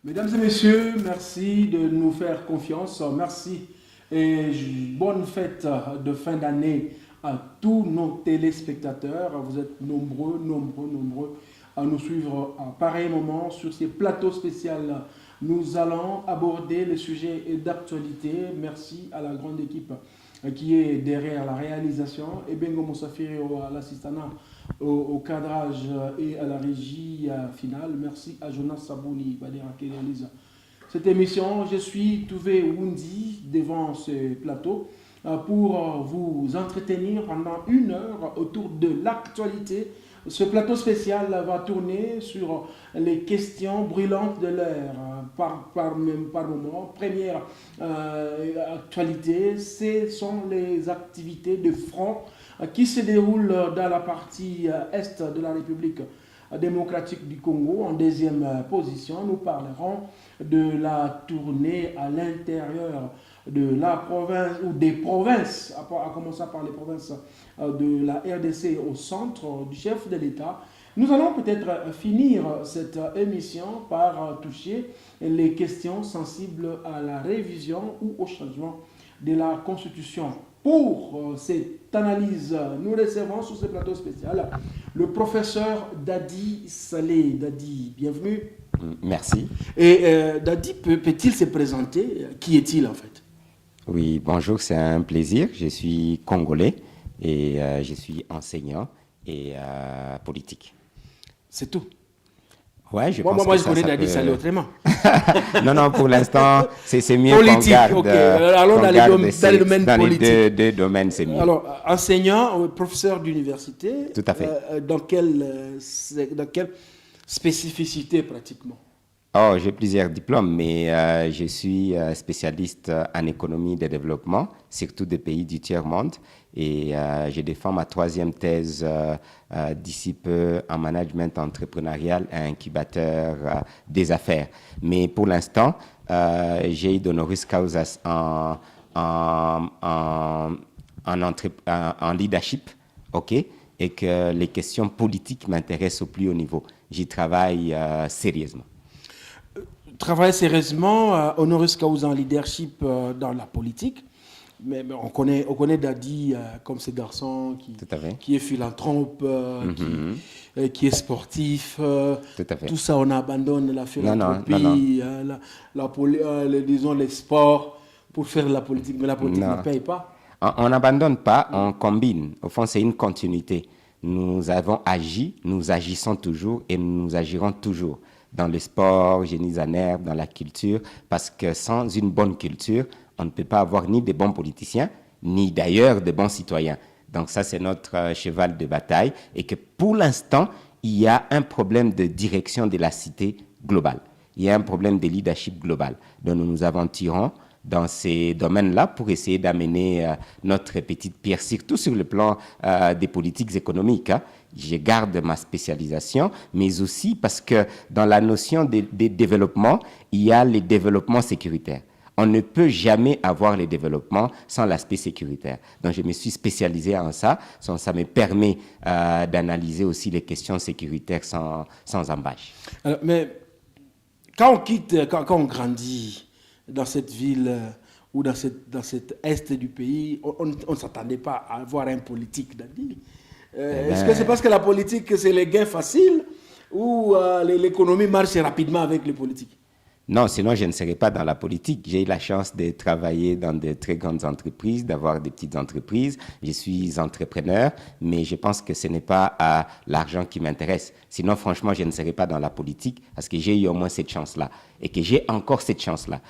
Mesdames et messieurs, merci de nous faire confiance. Merci et bonne fête de fin d'année à tous nos téléspectateurs. Vous êtes nombreux à nous suivre à pareil moment sur ces plateaux spéciaux. Nous allons aborder les sujets d'actualité. Merci à la grande équipe qui est derrière la réalisation. Et Bengo Moussafiri à l'assistanat, au cadrage et à la régie finale. Merci à Jonas Sabouni Badera qui réalise cette émission. Je suis Touvé Wundi devant ce plateau pour vous entretenir pendant 1 heure autour de l'actualité. Ce plateau spécial va tourner sur les questions brûlantes de l'heure. Par moment, première actualité, ce sont les activités de front qui se déroulent dans la partie est de la République démocratique du Congo. En deuxième position, nous parlerons de la tournée à l'intérieur de la province ou des provinces, à commencer par les provinces de la RDC au centre du chef de l'État. Nous allons peut-être finir cette émission par toucher les questions sensibles à la révision ou au changement de la Constitution. Pour cette analyse, nous recevons sur ce plateau spécial le professeur Dadi Saleh. Dadi, bienvenue. Merci. Et Dadi, peut-il se présenter? Qui est-il en fait? Oui, bonjour, c'est un plaisir. Je suis congolais et je suis enseignant et politique. C'est tout. Ouais, moi, je connais Dadi Saleh autrement. non, pour l'instant, c'est mieux politique, qu'on garde. Allons dans le domaine politique. Les deux domaines, c'est mieux. Alors, enseignant, professeur d'université. Tout à fait. Dans quelle spécificité pratiquement? Oh, j'ai plusieurs diplômes, mais je suis spécialiste en économie de développement, surtout des pays du tiers-monde. Et je défends ma 3e thèse d'ici peu en management entrepreneurial et incubateur des affaires. Mais pour l'instant, j'ai eu d'honoris causa en leadership, ok, et que les questions politiques m'intéressent au plus haut niveau. J'y travaille sérieusement. Travaille sérieusement, honoris causa en leadership dans la politique. Mais on connaît Dadi comme ce garçon qui est philanthrope, qui est sportif. Tout ça, on abandonne la philanthropie, disons les sports pour faire de la politique. Mais la politique ne paye pas. On n'abandonne pas, on combine. Au fond, c'est une continuité. Nous avons agi, nous agissons toujours et nous agirons toujours. Dans le sport, génie en herbe, dans la culture, parce que sans une bonne culture, on ne peut pas avoir ni des bons politiciens, ni d'ailleurs de bons citoyens. Donc ça, c'est notre cheval de bataille et que pour l'instant, il y a un problème de direction de la cité globale. Il y a un problème de leadership global. Donc nous nous aventurons dans ces domaines-là pour essayer d'amener notre petite pierre, surtout sur le plan des politiques économiques. Je garde ma spécialisation, mais aussi parce que dans la notion de développement, il y a les développements sécuritaires. On ne peut jamais avoir les développements sans l'aspect sécuritaire. Donc, je me suis spécialisé en ça. Ça me permet d'analyser aussi les questions sécuritaires sans embâche. Alors, mais quand on grandit dans cette ville ou dans cet est du pays, on ne s'attendait pas à avoir un politique, Dadi. Est-ce que c'est parce que la politique, c'est les gains faciles ou l'économie marche rapidement avec les politiques? Non, sinon je ne serais pas dans la politique. J'ai eu la chance de travailler dans de très grandes entreprises, d'avoir des petites entreprises. Je suis entrepreneur, mais je pense que ce n'est pas l'argent qui m'intéresse. Sinon, franchement, je ne serais pas dans la politique parce que j'ai eu au moins cette chance-là et que j'ai encore cette chance-là.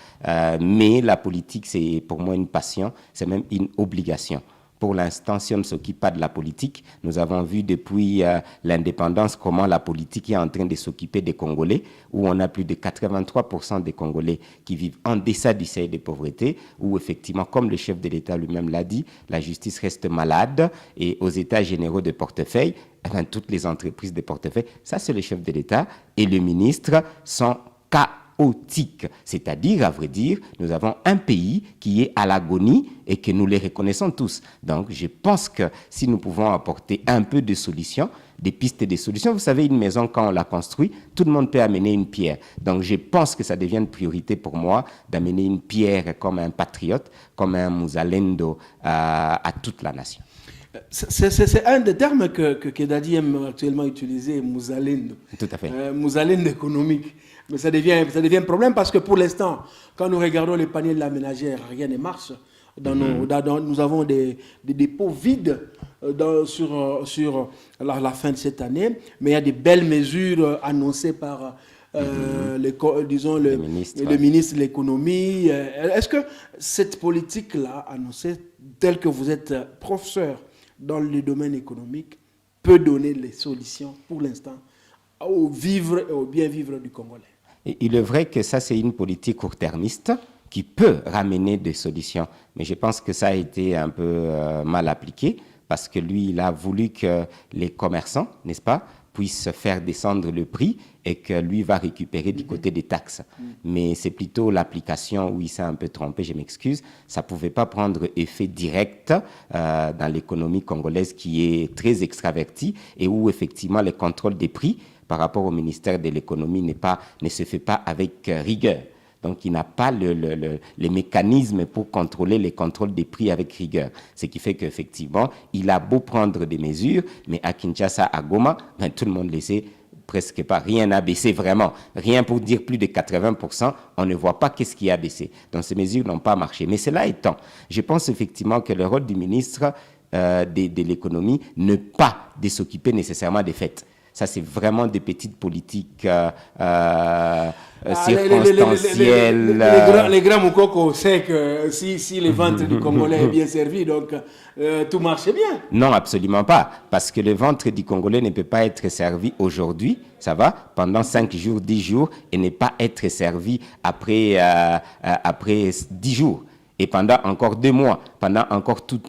Mais la politique, c'est pour moi une passion, c'est même une obligation. Pour l'instant, si on ne s'occupe pas de la politique, nous avons vu depuis l'indépendance comment la politique est en train de s'occuper des Congolais, où on a plus de 83% des Congolais qui vivent en deçà du seuil de pauvreté, où effectivement, comme le chef de l'État lui-même l'a dit, la justice reste malade et aux états généraux de portefeuille, toutes les entreprises de portefeuille, ça c'est le chef de l'État et le ministre sont chaotique. C'est-à-dire, à vrai dire, nous avons un pays qui est à l'agonie et que nous les reconnaissons tous. Donc, je pense que si nous pouvons apporter un peu de solutions, des pistes de solutions, vous savez, une maison, quand on la construit, tout le monde peut amener une pierre. Donc, je pense que ça devient une priorité pour moi d'amener une pierre comme un patriote, comme un Muzalendo à toute la nation. C'est un des termes que Dadi aime actuellement utiliser, Muzalendo. Tout à fait. Muzalendo économique. Mais ça devient un problème parce que pour l'instant, quand nous regardons les paniers de la ménagère, rien ne marche. Nous avons des dépôts vides sur la fin de cette année, mais il y a des belles mesures annoncées par le ministre de l'économie. Est-ce que cette politique-là, annoncée, telle que vous êtes professeur dans le domaine économique, peut donner les solutions pour l'instant au vivre et au bien vivre du Congolais? Il est vrai que ça, c'est une politique court-termiste qui peut ramener des solutions. Mais je pense que ça a été un peu mal appliqué parce que lui, il a voulu que les commerçants, n'est-ce pas, puissent faire descendre le prix et que lui va récupérer du côté des taxes. Mais c'est plutôt l'application où il s'est un peu trompé, je m'excuse. Ça ne pouvait pas prendre effet direct dans l'économie congolaise qui est très extravertie et où effectivement le contrôle des prix par rapport au ministère de l'économie ne se fait pas avec rigueur. Donc, il n'a pas les mécanismes pour contrôler les contrôles des prix avec rigueur. Ce qui fait qu'effectivement, il a beau prendre des mesures, mais à Kinshasa, à Goma, tout le monde le sait, presque pas. Rien n'a baissé vraiment. Rien pour dire plus de 80%, on ne voit pas qu'est-ce qui a baissé. Donc, ces mesures n'ont pas marché. Mais cela étant, je pense effectivement que le rôle du ministre de l'économie n'est pas de s'occuper nécessairement des faits. Ça, c'est vraiment des petites politiques circonstancielles. Les grands Moukoko savent que si le ventre du Congolais est bien servi, donc tout marche bien. Non, absolument pas. Parce que le ventre du Congolais ne peut pas être servi aujourd'hui, ça va, pendant 5 jours, 10 jours, et ne pas être servi après 10 jours. Et pendant encore 2 mois, pendant encore tout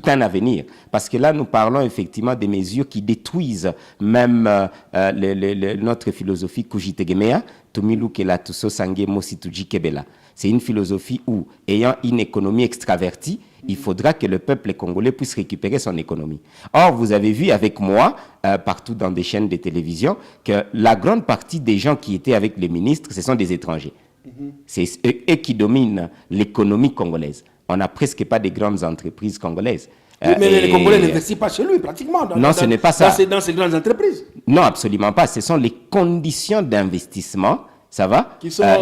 un avenir. Parce que là, nous parlons effectivement des mesures qui détruisent même notre philosophie Kujitegemea, Tomilukela Tuso Sange Mosituji Kebela. C'est une philosophie où, ayant une économie extravertie, il faudra que le peuple congolais puisse récupérer son économie. Or, vous avez vu avec moi, partout dans des chaînes de télévision, que la grande partie des gens qui étaient avec les ministres, ce sont des étrangers. C'est eux qui dominent l'économie congolaise. On n'a presque pas de grandes entreprises congolaises. Mais les Congolais n'investissent pas chez lui, pratiquement. Ce n'est pas ça. Dans ces grandes entreprises. Non, absolument pas. Ce sont les conditions d'investissement, ça va,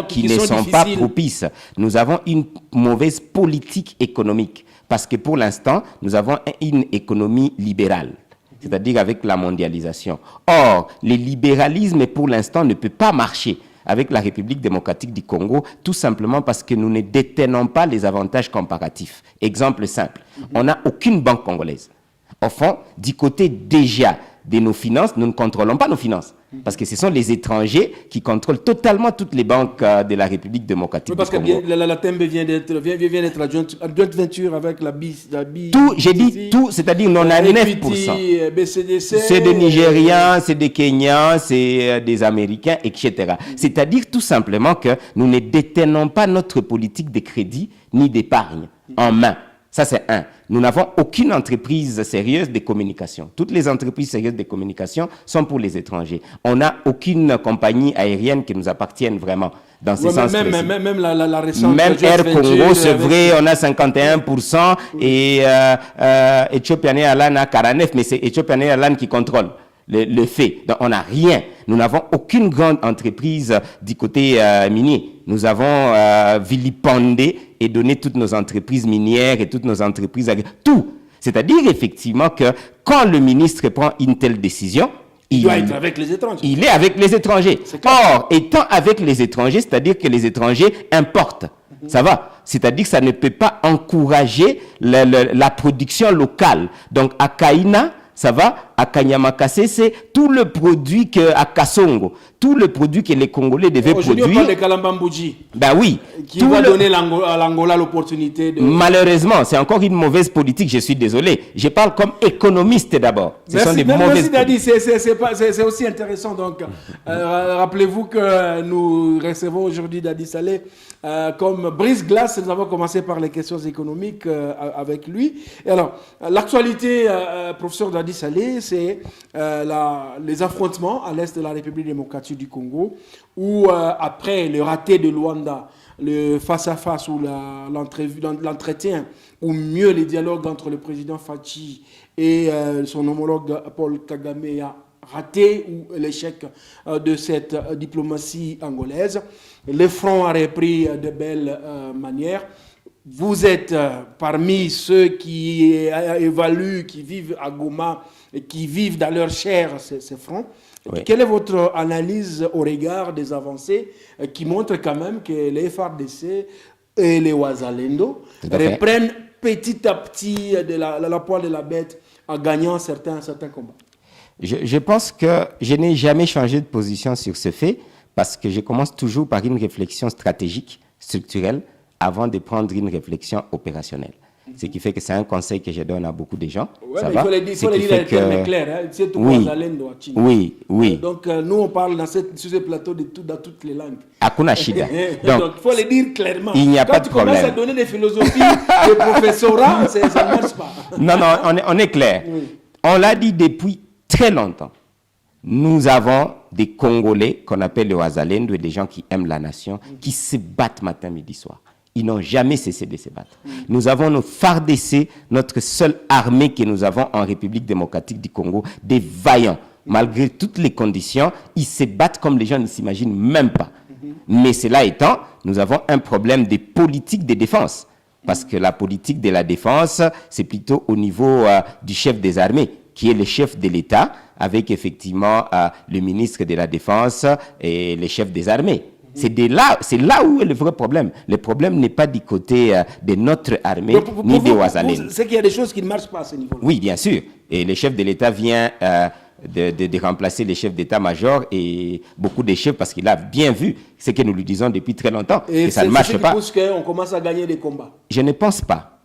qui ne sont pas propices. Nous avons une mauvaise politique économique. Parce que pour l'instant, nous avons une économie libérale. C'est-à-dire avec la mondialisation. Or, le libéralisme, pour l'instant, ne peut pas marcher avec la République démocratique du Congo, tout simplement parce que nous ne détenons pas les avantages comparatifs. Exemple simple, on n'a aucune banque congolaise. Au fond, du côté déjà de nos finances, nous ne contrôlons pas nos finances. Parce que ce sont les étrangers qui contrôlent totalement toutes les banques de la République démocratique du Congo. Parce que la Tembe vient d'être joint venture avec la BIS. Tout, j'ai dit tout, c'est-à-dire on a 9%. BCDC, c'est des Nigérians, c'est des Kenyans, c'est des Américains, etc. C'est-à-dire tout simplement que nous ne détenons pas notre politique de crédit ni d'épargne en main. Ça, c'est un. Nous n'avons aucune entreprise sérieuse de communication. Toutes les entreprises sérieuses de communication sont pour les étrangers. On n'a aucune compagnie aérienne qui nous appartienne vraiment dans ce sens précis. Même la récente... Même Air Congo, c'est vrai, on a 51% et Ethiopian Airlines a 49%, mais c'est Ethiopian Airlines qui contrôle le fait. Donc, on n'a rien. Nous n'avons aucune grande entreprise du côté minier. Nous avons vilipendé et donné toutes nos entreprises minières et toutes nos entreprises agricoles. Tout. C'est-à-dire effectivement que quand le ministre prend une telle décision, il doit être avec les étrangers. Il est avec les étrangers. Or, étant avec les étrangers, c'est-à-dire que les étrangers importent. Ça va. C'est-à-dire que ça ne peut pas encourager la production locale. Donc, à Kaina, ça va, à Kanyamakase, c'est tout le produit à Kasongo, tout le produit que les Congolais devaient produire. Aujourd'hui, on parle de Kalambambouji. Ben oui. Qui va donner à l'Angola l'opportunité de... Malheureusement, c'est encore une mauvaise politique, je suis désolé. Je parle comme économiste d'abord. Merci Dadi, c'est aussi intéressant. Donc, rappelez-vous que nous recevons aujourd'hui Dadi Saleh comme brise-glace. Nous avons commencé par les questions économiques avec lui. Et alors, l'actualité, professeur Dadi Saleh, c'est les affrontements à l'est de la République démocratique du Congo, où après le raté de Luanda, le face-à-face ou l'entretien, ou mieux les dialogues entre le président Fachi et son homologue Paul Kagame a raté, ou l'échec de cette diplomatie angolaise. Le front a repris de belles manières. Vous êtes parmi ceux qui évaluent, qui vivent à Goma et qui vivent dans leur chair ces fronts. Oui. Quelle est votre analyse au regard des avancées qui montrent quand même que les FARDC et les Wazalendo reprennent petit à petit de la poêle de la bête en gagnant certains combats? Je pense que je n'ai jamais changé de position sur ce fait parce que je commence toujours par une réflexion stratégique, structurelle, avant de prendre une réflexion opérationnelle. Ce qui fait que c'est un conseil que je donne à beaucoup de gens. Ouais, ça va? Il faut le dire en termes clairs. Hein? C'est tout oui. Donc, nous, on parle sur ce plateau dans toutes les langues. Hakuna shida. Donc, il faut le dire clairement. Il n'y a pas de problème. Quand tu commences à donner des philosophies de professorat, ça ne marche pas. Non, on est clair. Oui. On l'a dit depuis très longtemps. Nous avons des Congolais qu'on appelle les Wazalendo, des gens qui aiment la nation, qui se battent matin, midi, soir. Ils n'ont jamais cessé de se battre. Nous avons nos FARDC, notre seule armée que nous avons en République démocratique du Congo, des vaillants. Malgré toutes les conditions, ils se battent comme les gens ne s'imaginent même pas. Mais cela étant, nous avons un problème de politique de défense. Parce que la politique de la défense, c'est plutôt au niveau du chef des armées, qui est le chef de l'État, avec effectivement le ministre de la Défense et le chef des armées. C'est là où est le vrai problème. Le problème n'est pas du côté de notre armée, ni des Wazalendo. C'est qu'il y a des choses qui ne marchent pas à ce niveau-là. Oui, bien sûr. Et le chef de l'État vient de remplacer les chefs d'état-major et beaucoup de chefs parce qu'il a bien vu ce que nous lui disons depuis très longtemps. Et que ça ne marche pas. C'est ce qu'on commence à gagner des combats. Je ne pense pas.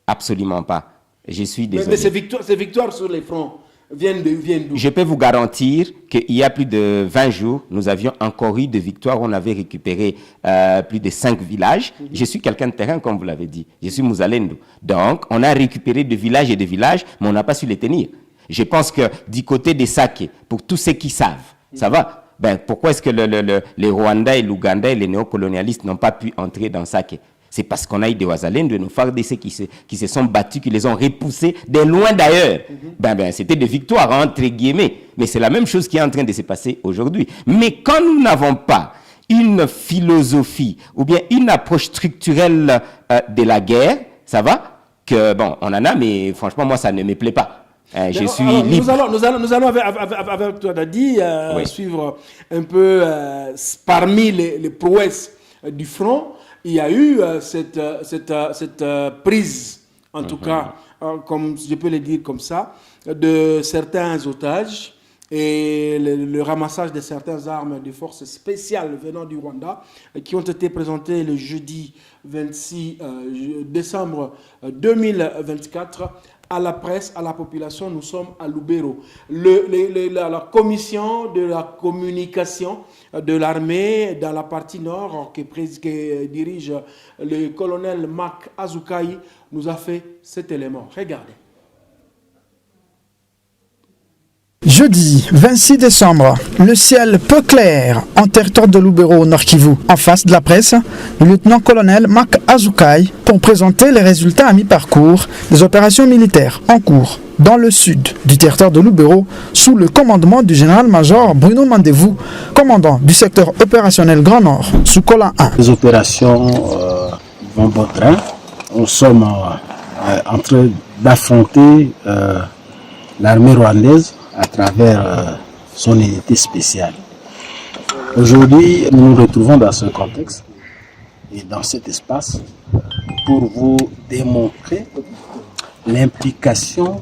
Absolument pas. Je suis désolé. Mais ces victoires sur les fronts viennent d'où? Je peux vous garantir qu'il y a plus de 20 jours, nous avions encore eu des victoires. On avait récupéré plus de 5 villages. Je suis quelqu'un de terrain, comme vous l'avez dit. Je suis Mouzalendo. Donc, on a récupéré des villages et des villages, mais on n'a pas su les tenir. Je pense que du côté des Saké, pour tous ceux qui savent, ça va? Ben, pourquoi est-ce que les Rwandais et l'Ouganda et les néocolonialistes n'ont pas pu entrer dans Saké? C'est parce qu'on a eu des Wazalendo, de nos FARDC qui se sont battus, qui les ont repoussés de loin d'ailleurs. C'était des victoires, entre guillemets. Mais c'est la même chose qui est en train de se passer aujourd'hui. Mais quand nous n'avons pas une philosophie ou bien une approche structurelle de la guerre, ça va? On en a, mais franchement, moi, ça ne me plaît pas. Je suis libre. Nous allons avec toi, Dadi, suivre un peu parmi les prouesses du front. Il y a eu cette prise, en tout cas, comme je peux le dire comme ça, de certains otages et le ramassage de certaines armes de forces spéciales venant du Rwanda qui ont été présentées le jeudi 26 décembre 2024 à la presse, à la population. Nous sommes à Lubero. La commission de la communication de l'armée dans la partie nord que dirige le colonel Marc Azukai nous a fait cet élément. Regardez. Jeudi 26 décembre, le ciel peu clair en territoire de Lubero au Nord Kivu. En face de la presse, le lieutenant-colonel Mark Azukai pour présenter les résultats à mi-parcours des opérations militaires en cours dans le sud du territoire de Lubero sous le commandement du général-major Bruno Mandevou, commandant du secteur opérationnel Grand Nord sous Colin 1. Les opérations vont bon train. Nous sommes en train d'affronter l'armée rwandaise à travers son unité spéciale. Aujourd'hui, nous nous retrouvons dans ce contexte et dans cet espace pour vous démontrer l'implication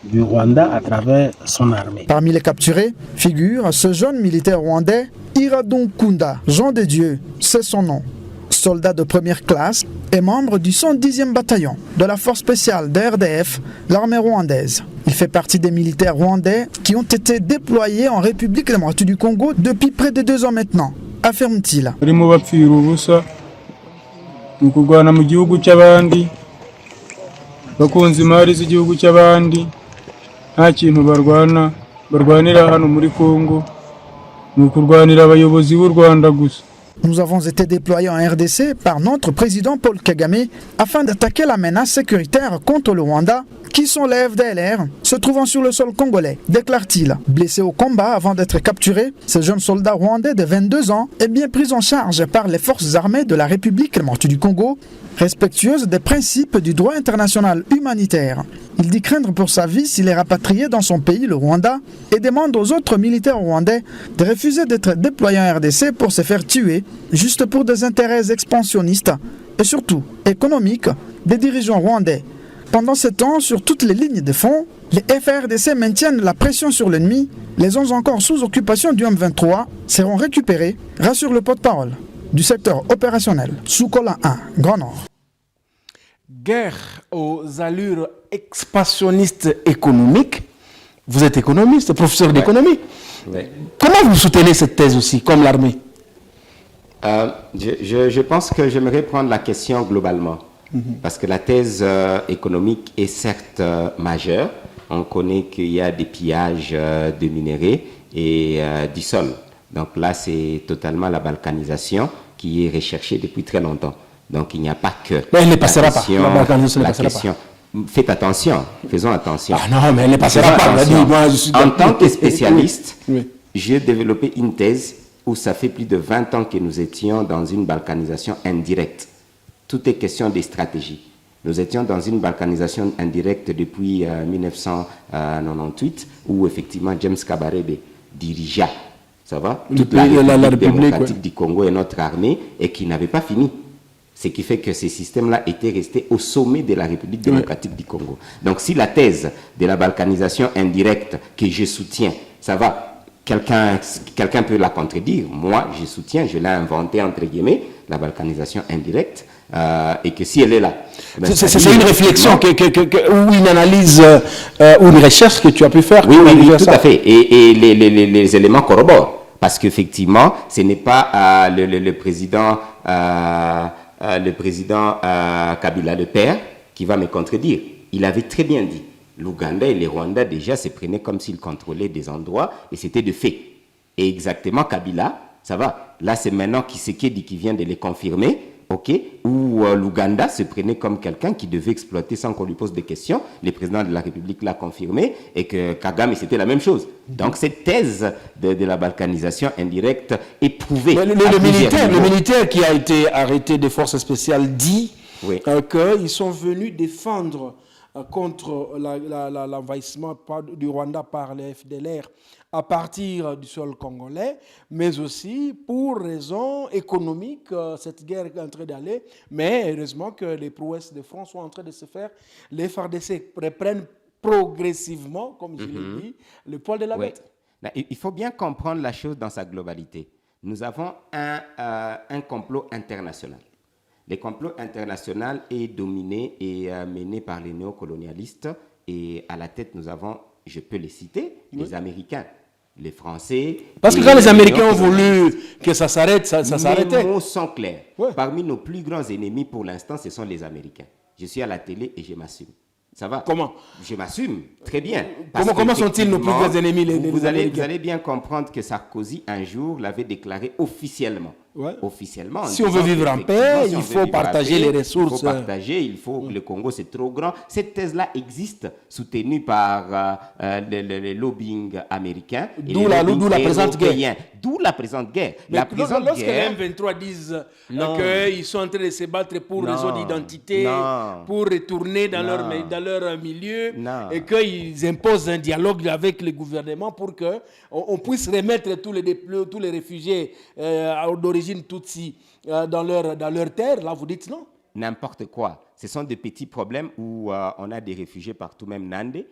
du Rwanda à travers son armée. Parmi les capturés figure ce jeune militaire rwandais, Iradon Kunda, Jean de Dieu, c'est son nom. Soldat de première classe et membre du 110e bataillon de la force spéciale de RDF, l'armée rwandaise. Il fait partie des militaires rwandais qui ont été déployés en République démocratique du Congo depuis près de 2 ans maintenant, affirme-t-il. nta kintu barwanira hano muri Congo ni ukurwanira abayobozi b'u Rwanda gusa. Nous avons été déployés en RDC par notre président Paul Kagame afin d'attaquer la menace sécuritaire contre le Rwanda qui sont les FDLR se trouvant sur le sol congolais, déclare-t-il. Blessé au combat avant d'être capturé, ce jeune soldat rwandais de 22 ans est bien pris en charge par les forces armées de la République démocratique du Congo, respectueuse des principes du droit international humanitaire. Il dit craindre pour sa vie s'il est rapatrié dans son pays, le Rwanda, et demande aux autres militaires rwandais de refuser d'être déployés en RDC pour se faire tuer, juste pour des intérêts expansionnistes et surtout économiques des dirigeants rwandais. Pendant ce temps, sur toutes les lignes de front, les FARDC maintiennent la pression sur l'ennemi. Les 11 encore sous occupation du M23 seront récupérés, rassure le porte-parole du secteur opérationnel sous Colin 1, Grand Nord. Guerre aux allures expansionnistes économiques. Vous êtes économiste, professeur d'économie. Ouais. Comment vous soutenez cette thèse aussi, comme l'armée? Je pense que j'aimerais prendre la question globalement. Parce que la thèse économique est certes majeure. On connaît qu'il y a des pillages de minerais et du sol. Donc là, c'est totalement la balkanisation qui est recherchée depuis très longtemps. Donc il n'y a pas que... Mais elle ne passera pas. La balkanisation ne passera pas. Faites attention, faisons attention. Ah non, mais elle ne passera pas. En tant que spécialiste, oui. J'ai développé une thèse où ça fait plus de 20 ans que nous étions dans une balkanisation indirecte. Tout est question des stratégies. Nous étions dans une balkanisation indirecte depuis 1998, où effectivement James Kabarebe dirigea, ça va, toute la République démocratique du Congo et notre armée, et qui n'avait pas fini. Ce qui fait que ces systèmes-là étaient restés au sommet de la République démocratique du Congo. Donc si la thèse de la balkanisation indirecte que je soutiens, ça va, quelqu'un peut la contredire. Moi, je soutiens, je l'ai inventé entre guillemets, la balkanisation indirecte. Et que si elle est là... Ben, c'est une réflexion ou une analyse ou une recherche que tu as pu faire. Oui, tout à fait. Et les éléments corroborent. Parce qu'effectivement, ce n'est pas le président Kabila, le père, qui va me contredire. Il avait très bien dit. L'Ouganda et les Rwandais déjà se prenaient comme s'ils contrôlaient des endroits et c'était de fait. Et exactement Kabila, ça va. Là, c'est maintenant Tshisekedi qui vient de les confirmer. Ok, où l'Ouganda se prenait comme quelqu'un qui devait exploiter sans qu'on lui pose des questions. Le président de la République l'a confirmé et que Kagame, c'était la même chose. Donc cette thèse de la balkanisation indirecte est prouvée. Le militaire qui a été arrêté des forces spéciales dit qu'ils sont venus défendre contre l'envahissement du Rwanda par les FDLR à partir du sol congolais, mais aussi pour raisons économiques, cette guerre est en train d'aller, mais heureusement que les prouesses de France sont en train de se faire. Les FARDC reprennent progressivement, comme je l'ai dit, le poil de la bête. Il faut bien comprendre la chose dans sa globalité. Nous avons un complot international. Le complot international est dominé et mené par les néocolonialistes et à la tête, nous avons, je peux les citer, les Américains, les Français. Parce que quand les Américains ont voulu que ça s'arrête, ça s'arrêtait. Les mots sont clairs. Ouais. Parmi nos plus grands ennemis pour l'instant, ce sont les Américains. Je suis à la télé et je m'assume. Ça va? Comment? Je m'assume, très bien. Comment sont-ils nos plus grands ennemis, vous allez bien comprendre que Sarkozy, un jour, l'avait déclaré officiellement. Ouais. Officiellement. Si on veut vivre en paix, il faut partager les ressources. Il faut partager, il faut que le Congo, c'est trop grand. Cette thèse-là existe, soutenue par les lobbying américains. D'où la présente guerre. D'où la présente guerre. Mais lorsque les M23 disent qu'ils sont en train de se battre pour réseau d'identité, pour retourner dans leur milieu, et qu'ils imposent un dialogue avec le gouvernement pour qu'on puisse remettre tous les réfugiés d'origine Tutsi dans leur terre, là vous dites non? N'importe quoi. Ce sont des petits problèmes où on a des réfugiés partout, même Nande.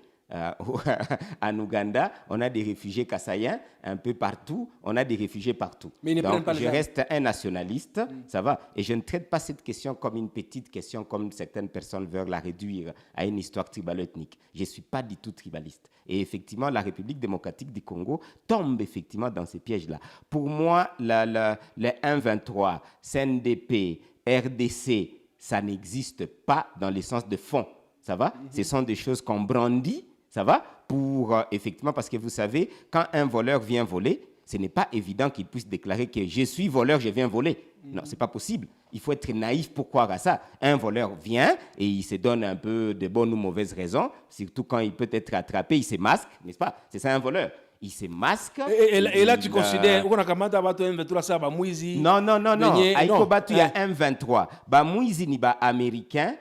En Ouganda, on a des réfugiés kassaïens un peu partout, on a des réfugiés partout. Mais ils ne prennent pas je reste un nationaliste, ça va, et je ne traite pas cette question comme une petite question, comme certaines personnes veulent la réduire à une histoire tribalo-ethnique. Je ne suis pas du tout tribaliste. Et effectivement, la République démocratique du Congo tombe effectivement dans ces pièges-là. Pour moi, les 1-23, CNDP, RDC, ça n'existe pas dans le sens de fond. Ça va? Ce sont des choses qu'on brandit. Ça va? Pour, effectivement, parce que vous savez, quand un voleur vient voler, ce n'est pas évident qu'il puisse déclarer que je suis voleur, je viens voler. Non, ce n'est pas possible. Il faut être naïf pour croire à ça. Un voleur vient et il se donne un peu de bonnes ou mauvaises raisons, surtout quand il peut être attrapé, il se masque, n'est-ce pas? C'est ça un voleur. Il se masque. Et là, tu considères qu'on a comment tu as M23 ça, bah Moïse. Non. Aïko Batu, il y a M23. Bah Moïse ni bah américain.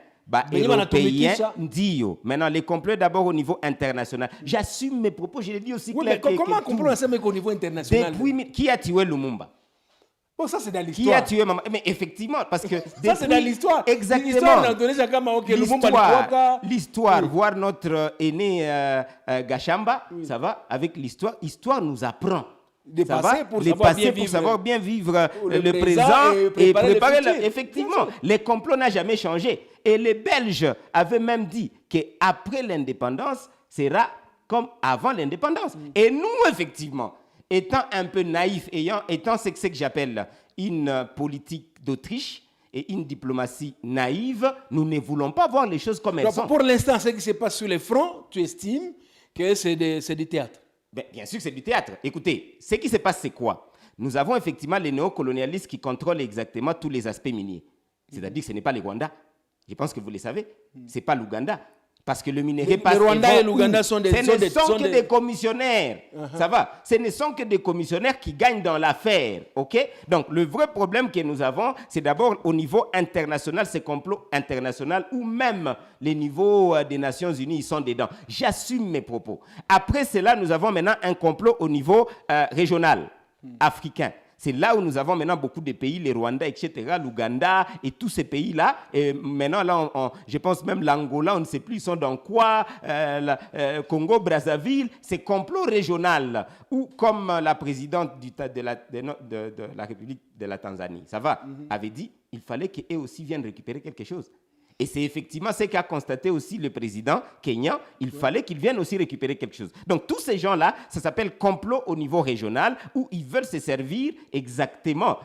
Européen, Dio. Maintenant, les complots d'abord au niveau international. J'assume mes propos, je l'ai dit aussi clair. Mais comment un complot au niveau international? Qui a tué Lumumba? Bon, ça c'est dans l'histoire. Qui a tué Maman? Mais effectivement, parce que... ça c'est dans l'histoire. Exactement. L'histoire, voir notre aîné Gachamba, ça va, avec l'histoire. L'histoire nous apprend. Les passés pour savoir bien vivre le présent et préparer effectivement, les complots n'ont jamais changé. Et les Belges avaient même dit qu'après l'indépendance, sera comme avant l'indépendance. Et nous, effectivement, étant un peu naïfs, étant ce que j'appelle une politique d'Autriche et une diplomatie naïve, nous ne voulons pas voir les choses comme elles sont. Pour l'instant, ce qui se passe sur les fronts, tu estimes que c'est du théâtre? Bien sûr que c'est du théâtre. Écoutez, ce qui se passe, c'est quoi? Nous avons effectivement les néocolonialistes qui contrôlent exactement tous les aspects miniers. C'est-à-dire que ce n'est pas les Rwandais. Je pense que vous le savez. Ce n'est pas l'Ouganda. Parce que le minerai passe... Le Rwanda et l'Ouganda sont des... Ce ne sont que des commissionnaires. Ça va? Ce ne sont que des commissionnaires qui gagnent dans l'affaire. OK? Donc, le vrai problème que nous avons, c'est d'abord au niveau international, ces complots internationaux, ou même les niveaux des Nations Unies, ils sont dedans. J'assume mes propos. Après cela, nous avons maintenant un complot au niveau régional, africain. C'est là où nous avons maintenant beaucoup de pays, les Rwandais, etc., l'Ouganda et tous ces pays-là. Et maintenant, là, je pense même l'Angola, on ne sait plus, ils sont dans quoi, Congo, Brazzaville, c'est complot régional. Ou comme la présidente de la République de la Tanzanie, ça va, avait dit, il fallait qu'eux aussi viennent récupérer quelque chose. Et c'est effectivement ce qu'a constaté aussi le président kenyan. Il fallait qu'ils viennent aussi récupérer quelque chose. Donc, tous ces gens-là, ça s'appelle complot au niveau régional où ils veulent se servir exactement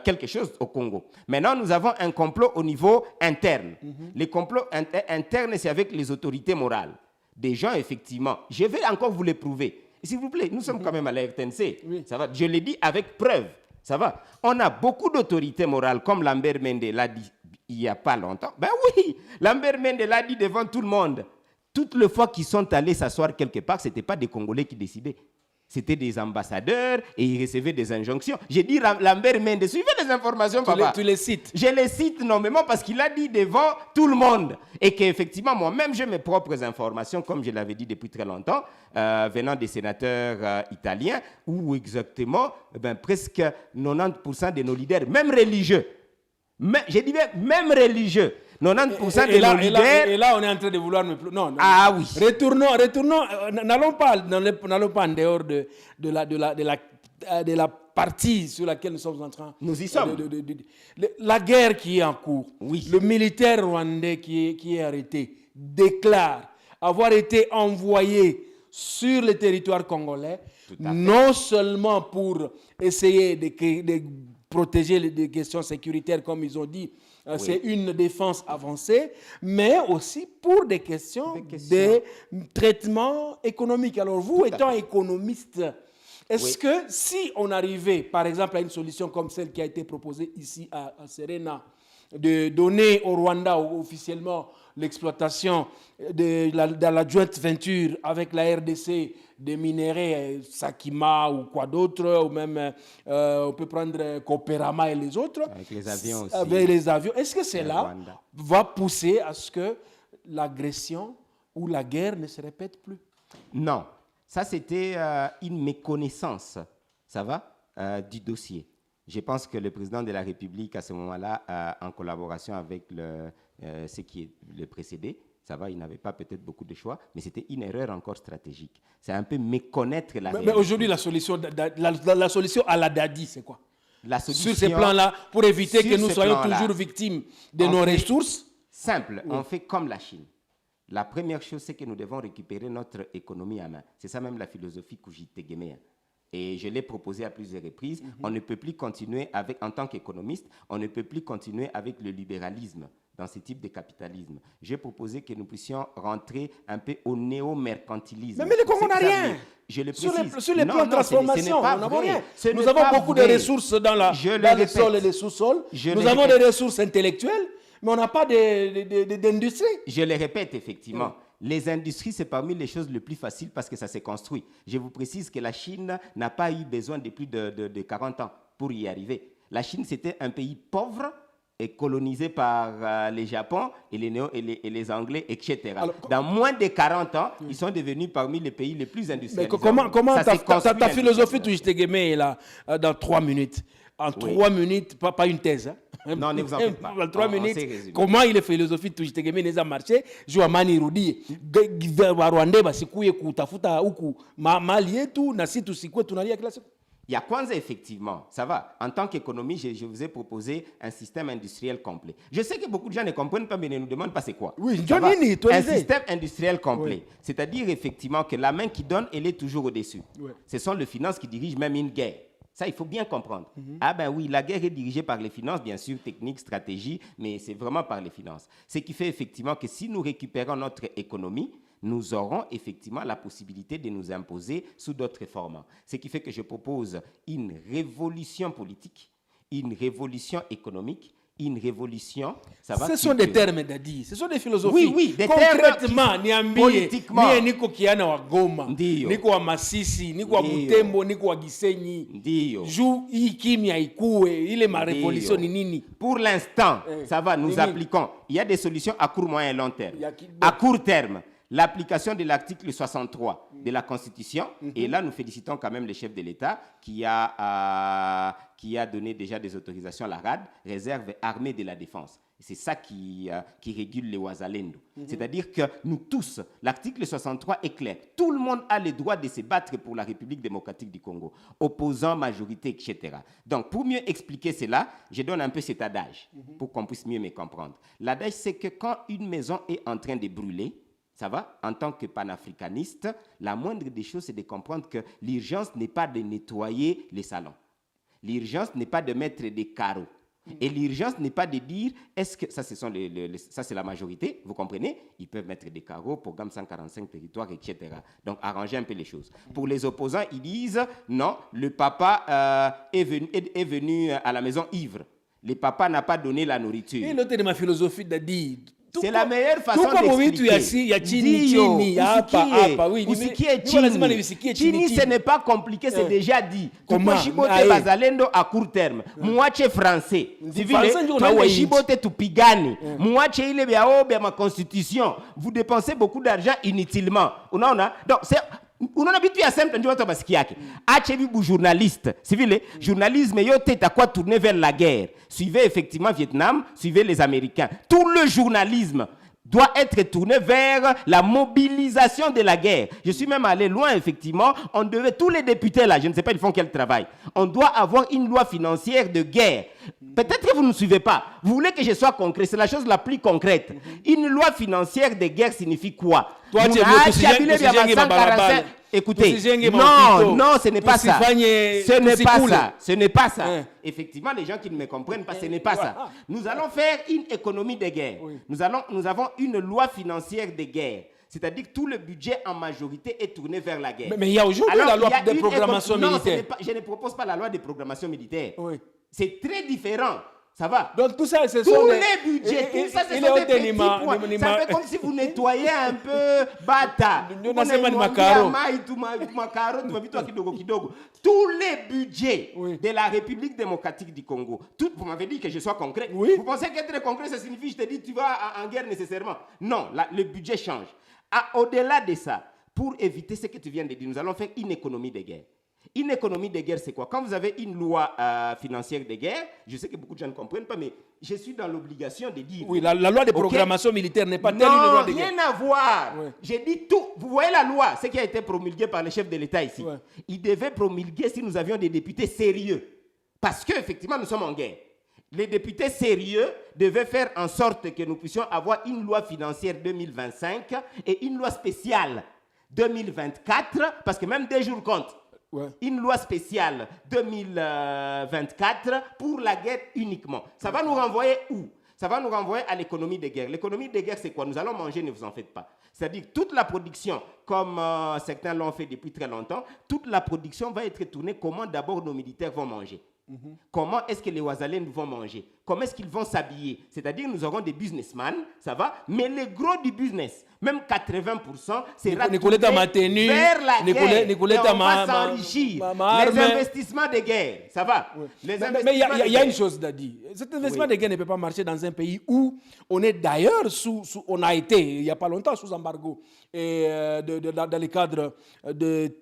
quelque chose au Congo. Maintenant, nous avons un complot au niveau interne. Les complots internes, c'est avec les autorités morales. Des gens, effectivement, je vais encore vous les prouver. S'il vous plaît, nous sommes quand même à la RTNC. Oui. Ça va, je l'ai dit avec preuve. Ça va. On a beaucoup d'autorités morales, comme Lambert Mende l'a dit il n'y a pas longtemps. Ben oui, Lambert Mende l'a dit devant tout le monde. Toutes les fois qu'ils sont allés s'asseoir quelque part, ce n'étaient pas des Congolais qui décidaient. C'était des ambassadeurs et ils recevaient des injonctions. J'ai dit Lambert Mende, suivez les informations, papa. Tu les cites. Je les cite nommément parce qu'il a dit devant tout le monde. Et qu'effectivement, moi-même, j'ai mes propres informations, comme je l'avais dit depuis très longtemps, venant des sénateurs italiens, où exactement, presque 90% de nos leaders, même religieux, j'ai dit même religieux, 90% de nos leaders... Et là, on est en train de vouloir... Non, ah oui. Retournons, n'allons pas en dehors de la partie sur laquelle nous sommes en train... Nous y sommes. La guerre qui est en cours, oui. Le militaire rwandais qui est arrêté déclare avoir été envoyé sur le territoire congolais, non seulement pour essayer de protéger les questions sécuritaires, comme ils ont dit, C'est une défense avancée, mais aussi pour des questions de traitement économique. Alors vous, étant économiste, est-ce que si on arrivait, par exemple, à une solution comme celle qui a été proposée ici à Serena, de donner au Rwanda officiellement l'exploitation de la joint venture avec la RDC des minéraux Sakima ou quoi d'autre, ou même on peut prendre Copérama et les autres. Avec les avions aussi. Avec les avions. Est-ce que cela va pousser à ce que l'agression ou la guerre ne se répète plus? Non. Ça, c'était une méconnaissance, ça va, du dossier. Je pense que le président de la République, à ce moment-là, en collaboration avec ce qui est le précédé, ça va, il n'avait pas peut-être beaucoup de choix, mais c'était une erreur encore stratégique. C'est un peu méconnaître la réalité. Mais aujourd'hui, la solution à la Dadi, c'est quoi? La solution, sur ces plans-là, pour éviter que nous soyons toujours victimes de nos ressources? Simple, on fait comme la Chine. La première chose, c'est que nous devons récupérer notre économie en main. C'est ça même la philosophie Kujitegemea. Et je l'ai proposé à plusieurs reprises. On ne peut plus continuer en tant qu'économiste, on ne peut plus continuer avec le libéralisme dans ce type de capitalisme. J'ai proposé que nous puissions rentrer un peu au néo-mercantilisme. Mais le Congo n'a rien. Je le précise. Sur les plans de transformation, on n'a rien. Nous avons beaucoup de ressources dans le sol et le sous-sol. Nous avons des ressources intellectuelles, mais on n'a pas d'industrie. Je le répète, effectivement. Les industries, c'est parmi les choses les plus faciles parce que ça s'est construit. Je vous précise que la Chine n'a pas eu besoin de plus de 40 ans pour y arriver. La Chine, c'était un pays pauvre et colonisé par les Japon et les Anglais, etc. Alors, dans moins de 40 ans, ils sont devenus parmi les pays les plus industrialisés. Mais comment ta philosophie Kujitegemea là, dans 3 minutes? En 3 minutes, pas une thèse. Hein? Non, ne vous en faites pas. En 3 minutes, comment il est philosophie Kujitegemea n'a marché? Joamani Rudi, Rwanda basikuye kutafuta huku mali yetu na sisi tusikwe tunalia kila siku. Il y a Kwanza, effectivement, ça va. En tant qu'économie, je vous ai proposé un système industriel complet. Je sais que beaucoup de gens ne comprennent pas, mais ne nous demandent pas c'est quoi. Oui, un système industriel complet. Oui. C'est-à-dire, effectivement, que la main qui donne, elle est toujours au-dessus. Oui. Ce sont les finances qui dirigent même une guerre. Ça, il faut bien comprendre. Ah ben oui, la guerre est dirigée par les finances, bien sûr, technique, stratégie, mais c'est vraiment par les finances. Ce qui fait effectivement que si nous récupérons notre économie, nous aurons effectivement la possibilité de nous imposer sous d'autres formats. Ce qui fait que je propose une révolution politique, une révolution économique, une révolution. Ce sont des termes d'Adi, ce sont des philosophies. Oui, des concrètement, termes politiquement. Niko Kiana wa Goma, niko wa Masisi, niko wa Butembo, niko wa Gisenyi. Ndio. Jou hii kimya ikue, ile ma révolution ni nini? Pour l'instant, ça va, nous appliquons. Il y a des solutions à court, moyen et long terme. À court terme, l'application de l'article 63 de la Constitution, et là nous félicitons quand même le chef de l'État qui a donné déjà des autorisations à la RAD, Réserve armée de la défense. C'est ça qui régule les Wazalendo. C'est-à-dire que nous tous, l'article 63 est clair. Tout le monde a le droit de se battre pour la République démocratique du Congo. Opposants, majorité, etc. Donc, pour mieux expliquer cela, je donne un peu cet adage pour qu'on puisse mieux me comprendre. L'adage, c'est que quand une maison est en train de brûler, ça va, en tant que panafricaniste, la moindre des choses, c'est de comprendre que l'urgence n'est pas de nettoyer les salons. L'urgence n'est pas de mettre des carreaux. Et l'urgence n'est pas de dire, est-ce que, ça, ça c'est la majorité, vous comprenez? Ils peuvent mettre des carreaux, programme 145 territoires, etc. Donc, arranger un peu les choses. Pour les opposants, ils disent, non, le papa est venu à la maison ivre. Le papa n'a pas donné la nourriture. Et l'autre de ma philosophie de dire, c'est la meilleure façon d'expliquer. Chini, ce n'est pas compliqué, c'est déjà dit. Comment Chibote Bazalendo à court terme. Mouache français. Chibote Tupigani. Mouache ile biaobe ma constitution. Vous dépensez beaucoup d'argent inutilement. Donc c'est on a habitué à simple ndio watu basiki yake. Ache bibu journaliste. Si vile journalisme yote itakuwa tourné vers la guerre. Suivez effectivement Vietnam, suivez les Américains. Tout le journalisme doit être tourné vers la mobilisation de la guerre. Je suis même allé loin, effectivement. On devait, tous les députés là, je ne sais pas, ils font quel travail. On doit avoir une loi financière de guerre. Peut-être que vous ne suivez pas. Vous voulez que je sois concret. C'est la chose la plus concrète. Une loi financière de guerre signifie quoi? Écoutez, non, ce n'est pas ça. Ce n'est pas ça. Effectivement, les gens qui ne me comprennent pas, ce n'est pas ça. Nous allons faire une économie de guerre. Oui. Nous avons une loi financière de guerre. C'est-à-dire que tout le budget en majorité est tourné vers la guerre. Mais il y a aujourd'hui la loi de programmation militaire. Non, je ne propose pas la loi de programmation militaire. Oui. C'est très différent. Ça va. Donc tout ça, c'est tous les budgets, tout ça, c'est des petits points. Ça fait comme si vous nettoyez un peu bata. Tous les budgets de la République démocratique du Congo. Vous m'avez dit que je sois concret. Oui. Vous pensez qu'être concret, ça signifie, je te dis, tu vas en guerre nécessairement. Non, le budget change. Au-delà de ça, pour éviter ce que tu viens de dire, nous allons faire une économie de guerre. Une économie de guerre, c'est quoi? Quand vous avez une loi financière de guerre, je sais que beaucoup de gens ne comprennent pas, mais je suis dans l'obligation de dire... Oui, la loi de programmation militaire n'est pas telle une loi de guerre. Non, rien à voir. Oui. J'ai dit tout. Vous voyez la loi, ce qui a été promulgué par le chef de l'État ici. Oui. Il devait promulguer si nous avions des députés sérieux. Parce qu'effectivement, nous sommes en guerre. Les députés sérieux devaient faire en sorte que nous puissions avoir une loi financière 2025 et une loi spéciale 2024, parce que même des jours comptent. Ouais. Une loi spéciale 2024 pour la guerre uniquement. Ça va nous renvoyer où? Ça va nous renvoyer à l'économie de guerre. L'économie de guerre, c'est quoi? Nous allons manger, ne vous en faites pas. C'est-à-dire que toute la production, comme certains l'ont fait depuis très longtemps, toute la production va être tournée comment d'abord nos militaires vont manger. Comment est-ce que les Ouazalènes vont manger? Comment est-ce qu'ils vont s'habiller? C'est-à-dire nous aurons des businessmen, ça va, mais le gros du business, même 80%, c'est vers la guerre. Et on va s'enrichir. Les investissements de guerre, ça va. Oui. Mais il y a une chose, Dadi. Cet investissement de guerre ne peut pas marcher dans un pays où on est d'ailleurs on a été, il n'y a pas longtemps, sous embargo, et dans le cadre de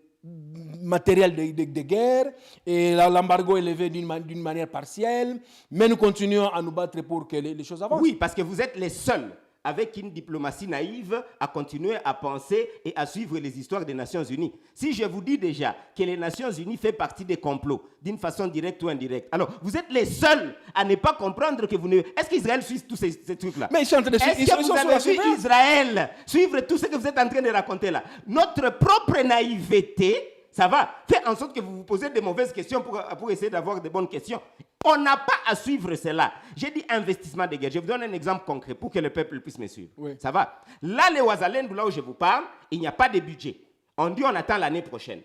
matériel de guerre, et l'embargo est levé d'une manière partielle, mais nous continuons à nous battre pour que les choses avancent. Oui, parce que vous êtes les seuls avec une diplomatie naïve à continuer à penser et à suivre les histoires des Nations Unies. Si je vous dis déjà que les Nations Unies font partie des complots, d'une façon directe ou indirecte, alors vous êtes les seuls à ne pas comprendre que vous ne... Est-ce qu'Israël suit tous ces trucs-là? Mais ils sont en train de Est-ce que vous avez vu Israël suivre tout ce que vous êtes en train de raconter là? Notre propre naïveté, ça va, fait en sorte que vous vous posez de mauvaises questions pour essayer d'avoir de bonnes questions. On n'a pas à suivre cela. J'ai dit investissement de guerre. Je vous donne un exemple concret pour que le peuple puisse me suivre. Oui. Ça va. Là, les Ouazalènes, là où je vous parle, il n'y a pas de budget. On dit on attend l'année prochaine.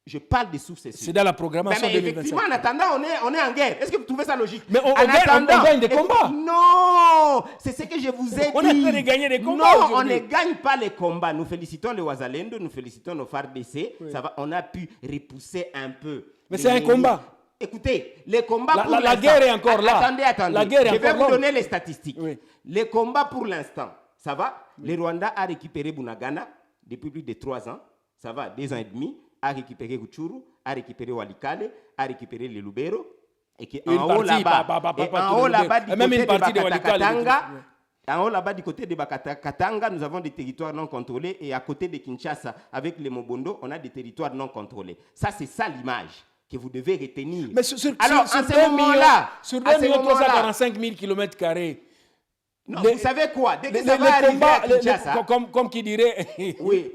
Je parle des sources. C'est dans la programmation 2025. Effectivement, en attendant, on est en guerre. Est-ce que vous trouvez ça logique? Mais on gagne des combats. Non, c'est ce que je vous ai dit. On est en train de gagner des combats. Non, on ne gagne pas les combats. Nous félicitons les Ouazalènes, nous félicitons nos FARDC. Oui. Ça va, on a pu repousser un peu. Mais c'est un combat. Écoutez, les combats pour la guerre est encore là. Attendez. La guerre je vais vous donner les statistiques. Oui. Les combats pour l'instant, ça va. Oui. Le Rwanda a récupéré Bunagana depuis plus de 3 ans. Ça va, 2 ans et demi. A récupéré Ruchuru, a récupéré Walikale, a récupéré les Lubero. Et qu'en haut là-bas, du côté de Bakatanga, nous avons des territoires non contrôlés. Et à côté de Kinshasa, avec les Mobondo, on a des territoires non contrôlés. Ça, c'est ça l'image que vous devez retenir. Mais sur 2,345 000 km², non, vous savez quoi? Dès que ça va arriver à Kinshasa, comme qui dirait... Oui.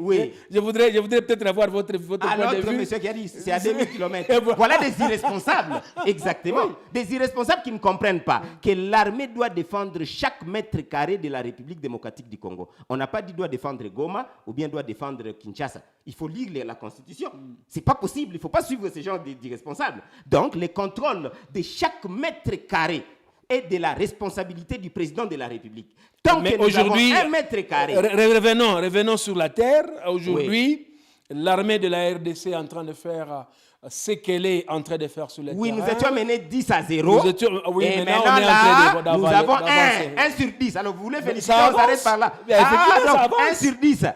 Je voudrais peut-être avoir votre point de vue. Monsieur qui a dit, c'est à 2000 km. Voilà des irresponsables. Exactement. Oui. Des irresponsables qui ne comprennent pas que l'armée doit défendre chaque mètre carré de la République démocratique du Congo. On n'a pas dit doit défendre Goma ou bien doit défendre Kinshasa. Il faut lire la Constitution. C'est pas possible. Il ne faut pas suivre ces gens d'irresponsables. Donc, les contrôles de chaque mètre carré et de la responsabilité du président de la République. Tant que nous avons 1 mètre carré... Revenons sur la terre. Aujourd'hui, l'armée de la RDC est en train de faire ce qu'elle est en train de faire sur le terrain. Oui, nous étions menés 10-0. Et maintenant là, nous avons 1 sur 10. Alors, vous voulez féliciter, on s'arrête par là. Donc 1 sur 10.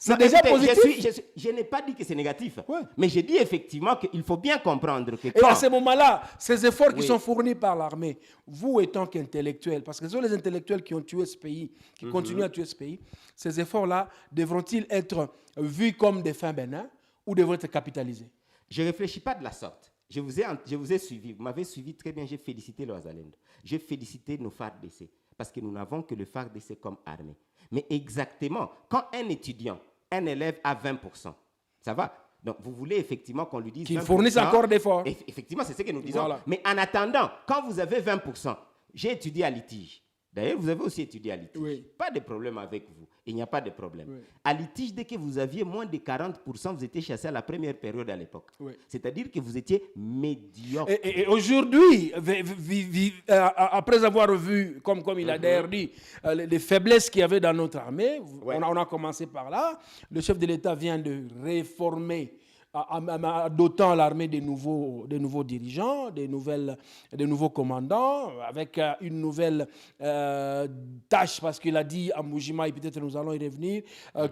C'est déjà positif. Je n'ai pas dit que c'est négatif, mais j'ai dit effectivement qu'il faut bien comprendre que Et à ce moment-là, ces efforts qui sont fournis par l'armée, vous étant qu'intellectuels, parce que ce sont les intellectuels qui ont tué ce pays, qui continuent à tuer ce pays, ces efforts-là devront-ils être vus comme des fins bénins ou devront être capitalisés? Je ne réfléchis pas de la sorte. Je vous ai suivi, vous m'avez suivi très bien, j'ai félicité les Ouazalènes. J'ai félicité nos FARDC, parce que nous n'avons que le FARDC comme armée. Mais exactement, quand un étudiant, un élève à 20%, ça va. Donc, vous voulez effectivement qu'on lui dise Qu'il 20%, fournisse encore d'efforts. Effectivement, c'est ce que nous disons. Voilà. Mais en attendant, quand vous avez 20%, j'ai étudié à litige. D'ailleurs, vous avez aussi étudié à litige. Oui. Pas de problème avec vous. Il n'y a pas de problème. Oui. À litige, dès que vous aviez moins de 40%, vous étiez chassé à la première période à l'époque. Oui. C'est-à-dire que vous étiez médiocre. Et aujourd'hui, après avoir vu, comme il a d'ailleurs dit, les faiblesses qu'il y avait dans notre armée, Ouais. on a commencé par là. Le chef de l'État vient de réformer, dotant l'armée des nouveaux dirigeants, des nouveaux commandants, avec une nouvelle tâche, parce qu'il a dit à Mujima, et peut-être nous allons y revenir,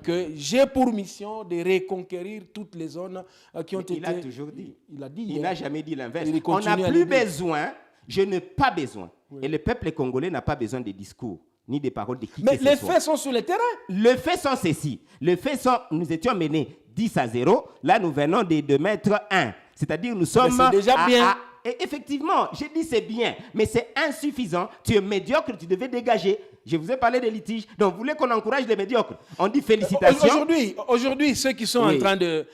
que j'ai pour mission de reconquérir toutes les zones qui ont été... Il a toujours dit. Il a dit. Il n'a jamais dit l'inverse. Il On continue n'a à plus le dire. besoin, je n'ai pas besoin. Et le peuple congolais n'a pas besoin de discours, ni des paroles de qui Mais que les ce soit. faits sont sur le terrain. Les faits sont ceci. Les faits sont, nous étions menés 10-0. Là, nous venons de mettre 1. C'est-à-dire, nous sommes... c'est déjà bien. Et effectivement, j'ai dit c'est bien, mais c'est insuffisant. Tu es médiocre, tu devais dégager. Je vous ai parlé des litiges. Donc, vous voulez qu'on encourage les médiocres? On dit félicitations. Aujourd'hui, ceux qui sont Oui. en train de...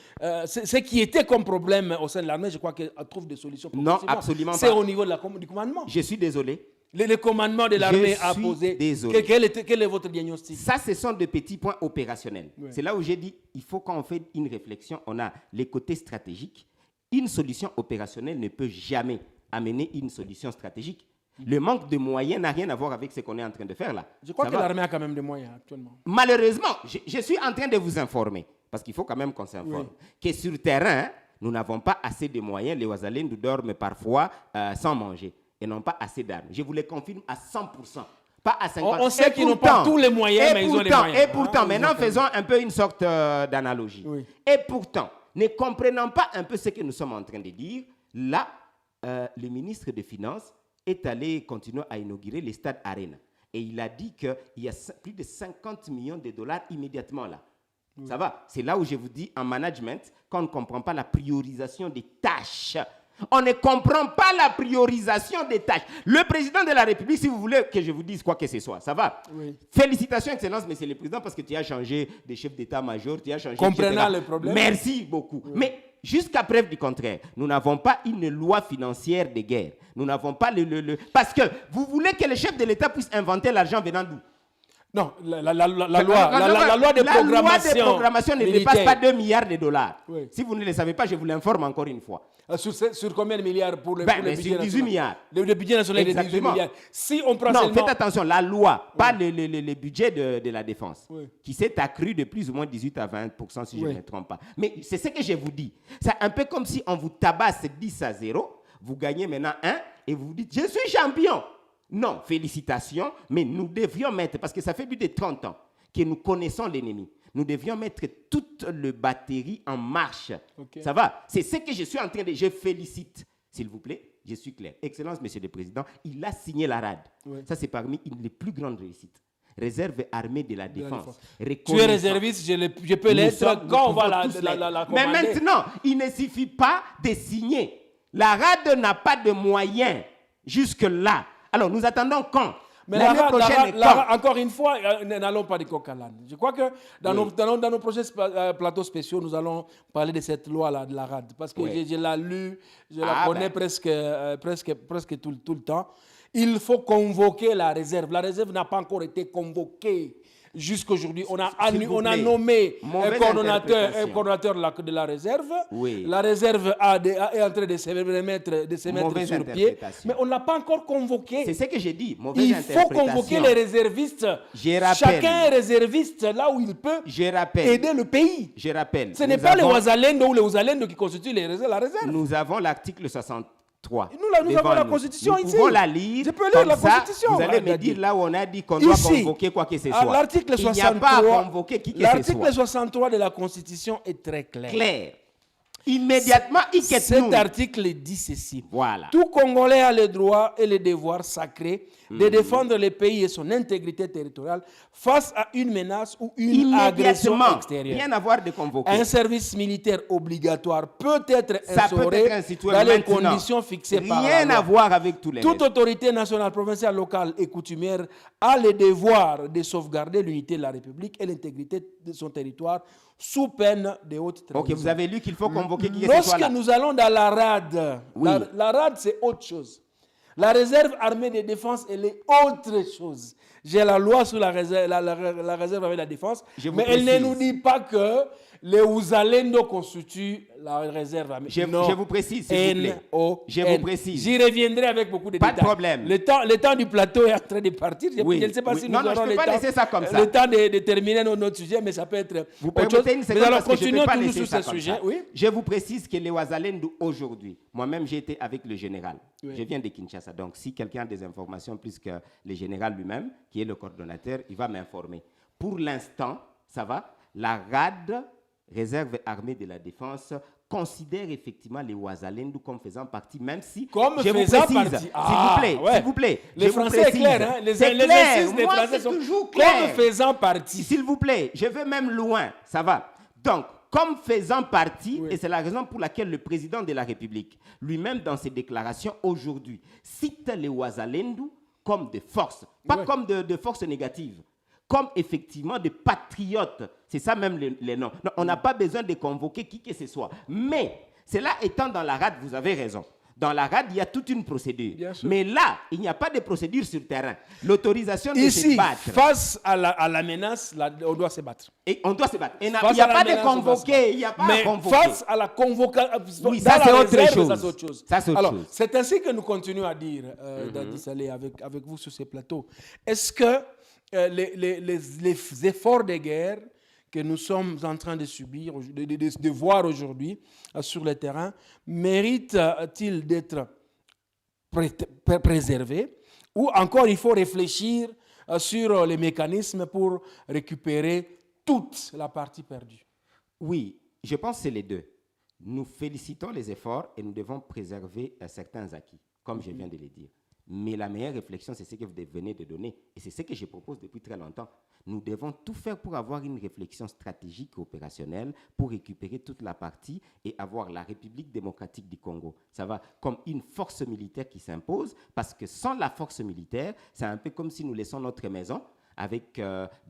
ce qui était comme problème au sein de l'armée, je crois qu'ils trouvent des solutions. Non, progressivement. absolument C'est pas. au niveau du commandement. Je suis désolé. Le commandement de l'armée Je a suis posé... désolé. Quel est votre diagnostic? Ça, ce sont des petits points opérationnels. Oui. C'est là où j'ai dit, il faut quand on fait une réflexion, on a les côtés stratégiques. Une solution opérationnelle ne peut jamais amener une solution stratégique. Le manque de moyens n'a rien à voir avec ce qu'on est en train de faire là. Je crois Ça que va? l'armée a quand même des moyens actuellement. Malheureusement, je suis en train de vous informer, parce qu'il faut quand même qu'on s'informe, que sur le terrain, nous n'avons pas assez de moyens. Les Ouazalais nous dorment parfois sans manger et n'ont pas assez d'armes. Je vous le confirme à 100%. Pas à 50%. On sait qu'ils n'ont pas tous les moyens, mais ils ont les moyens. Et pourtant, Hein, maintenant, faisons un peu une sorte d'analogie. Oui. Et pourtant, ne comprenant pas un peu ce que nous sommes en train de dire, là, le ministre des Finances est allé continuer à inaugurer les stades Arena. Et il a dit qu'il y a plus de 50 millions de dollars immédiatement là. Ça va? C'est là où je vous dis, en management, quand on ne comprend pas la priorisation des tâches, on ne comprend pas la priorisation des tâches. Le président de la République, si vous voulez que je vous dise quoi que ce soit, ça va? Oui. Félicitations, Excellence, Monsieur le Président, parce que tu as changé de chef d'état-major, tu as changé... Comprenant etc. le problème. Merci beaucoup. Oui. Mais jusqu'à preuve du contraire, nous n'avons pas une loi financière de guerre. Nous n'avons pas Parce que vous voulez que le chef de l'État puisse inventer l'argent venant d'où? Non, la loi de programmation ne militaire. dépasse pas 2 milliards de dollars. Oui. Si vous ne le savez pas, je vous l'informe encore une fois. Sur combien de milliards pour le budget sur 18 national? milliards. Le budget national est de 18 milliards. Si on prend Non, seulement... faites attention, la loi, pas le budget de la défense, Oui. qui s'est accru de plus ou moins 18 à 20%, si je ne me trompe pas. Mais c'est ce que je vous dis. C'est un peu comme si on vous tabasse 10-0, vous gagnez maintenant 1, et vous vous dites, je suis champion. Non, félicitations, mais nous devions mettre, parce que ça fait plus de 30 ans que nous connaissons l'ennemi, nous devions mettre toute la batterie en marche. Okay. Ça va? C'est ce que je suis en train de... Je félicite, s'il vous plaît, je suis clair. Excellence, Monsieur le Président, il a signé la RAD. Oui. Ça, c'est parmi les plus grandes réussites. Réserve armée de la défense. Tu es réserviste, je peux l'être quand on va la commander. Mais maintenant, il ne suffit pas de signer. La RAD n'a pas de moyens jusque-là. Alors, nous attendons quand? Mais l'année prochaine, encore une fois, n'allons pas de coq à l'âne. Je crois que dans nos prochains plateaux spéciaux, nous allons parler de cette loi-là, de la RAD. Parce que je l'ai lu, je la connais presque tout le temps. Il faut convoquer la réserve. La réserve n'a pas encore été convoquée. Jusqu'aujourd'hui, on a nommé un coordonnateur de la réserve. Oui. La réserve est en train de se mettre sur pied. Mais on ne l'a pas encore convoqué. C'est ce que j'ai dit. Il faut convoquer les réservistes. Chacun est réserviste là où il peut aider le pays. Je rappelle. Ce n'est pas les Ouazalendo ou les Ouazalendo qui constituent la réserve. Nous avons l'article 60. Nous avons la Constitution ici. Nous pouvons la lire. Je peux lire la Constitution. Vous allez me dire là où on a dit qu'on doit convoquer quoi que ce soit. L'article 63, il n'y a pas à convoquer qui que ce soit. L'article 63 de la Constitution est très clair. Immédiatement, cet article dit ceci. Voilà. Tout Congolais a le droit et le devoir sacré de défendre le pays et son intégrité territoriale face à une menace ou une agression extérieure. Rien à voir de convoquer. Un service militaire obligatoire peut être instauré dans les conditions fixées par la loi. Rien à voir avec tous les Toute autorité nationale, provinciale, locale et coutumière a le devoir de sauvegarder l'unité de la République et l'intégrité de son territoire sous peine de haute trahison. Ok, vous avez lu qu'il faut convoquer qui que ce soit Lorsque là. nous allons dans la RAD, Oui. la RAD c'est autre chose. La réserve armée de défense, elle est autre chose. J'ai la loi sur la réserve, la réserve armée de la défense, Je vous mais elle ne précise. nous dit pas que les Ouzalendo constituent la réserve armée. Je vous précise, s'il vous plaît. N-O-N. Je vous précise. J'y reviendrai avec beaucoup de Pas de détails. problème. Le temps du plateau est en train de partir. Oui, Je ne sais pas oui. si Non, nous non, je aurons peux le pas temps, laisser ça comme ça. le temps de terminer notre sujet, mais ça peut être Vous autre chose. permettez une Mais seconde alors, parce que je continuons peux pas toujours laisser sur ça ce comme sujet. ça. Oui. Je vous précise que les Ouazalendou aujourd'hui, moi-même j'ai été avec le général. Oui. Je viens de Kinshasa. Donc si quelqu'un a des informations plus que le général lui-même, qui est le coordonnateur, il va m'informer. Pour l'instant, ça va. La RAD, Réserve armée de la défense, considère effectivement les Ouazalendou comme faisant partie, même si, Comme je vous faisant précise, partie. s'il vous plaît, Les je vous Français est précise. clair, hein? C'est Les clair. exercices des Moi, Français c'est sont toujours comme clair. faisant partie. S'il vous plaît, je vais même loin, ça va. Donc, comme faisant partie, Oui. et c'est la raison pour laquelle le président de la République, lui-même dans ses déclarations aujourd'hui, cite les Ouazalendou comme des forces, pas Oui. comme de forces négatives, comme effectivement des patriotes. C'est ça même les noms. Non, on n'a pas besoin de convoquer qui que ce soit. Mais, cela étant dans la RAD, vous avez raison. Dans la RAD, il y a toute une procédure. Bien sûr. Mais là, il n'y a pas de procédure sur terrain. L'autorisation de se Ici, battre. face à la menace, on doit se battre. Et on doit se battre. Et il Face n'y a à la pas de menace, on va se convoquer. Il n'y a pas Mais à convoquer. face à la convocation, Oui, ça, c'est autre chose. Ça, c'est autre chose. Ça, c'est autre Alors, chose. c'est ainsi que nous continuons à dire, Dadi Saleh, avec vous sur ces plateaux. Est-ce que les efforts de guerre que nous sommes en train de subir, de voir aujourd'hui sur le terrain, méritent-ils d'être préservés, ou encore il faut réfléchir sur les mécanismes pour récupérer toute la partie perdue? Oui, je pense que c'est les deux. Nous félicitons les efforts et nous devons préserver certains acquis, comme je viens de le dire. Mais la meilleure réflexion, c'est ce que vous venez de donner. Et c'est ce que je propose depuis très longtemps. Nous devons tout faire pour avoir une réflexion stratégique et opérationnelle pour récupérer toute la partie et avoir la République démocratique du Congo. Ça va comme une force militaire qui s'impose, parce que sans la force militaire, c'est un peu comme si nous laissons notre maison avec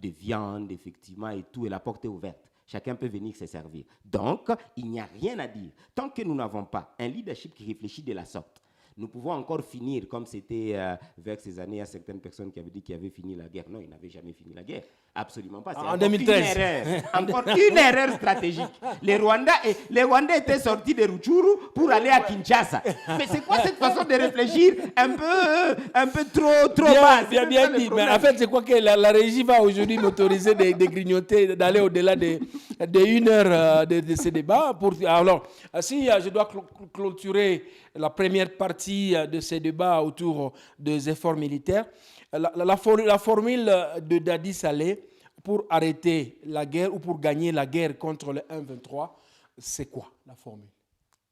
des viandes, effectivement, et tout, et la porte est ouverte. Chacun peut venir se servir. Donc, il n'y a rien à dire. Tant que nous n'avons pas un leadership qui réfléchit de la sorte, nous pouvons encore finir comme c'était vers ces années, il y a certaines personnes qui avaient dit qu'ils avaient fini la guerre. Non, ils n'avaient jamais fini la guerre. Absolument pas. C'est En 2013. Encore une erreur stratégique. Les Rwandais étaient sortis de Rutshuru pour aller à Kinshasa. Mais c'est quoi cette façon de réfléchir un peu trop bas? Bien dit. Mais en fait, c'est quoi que la régie va aujourd'hui m'autoriser de grignoter, d'aller au-delà de 1 heure de ces débats. Alors, si je dois clôturer la première partie de ces débats autour des efforts militaires, la formule de Dadi Saleh pour arrêter la guerre ou pour gagner la guerre contre le 1-23, c'est quoi la formule?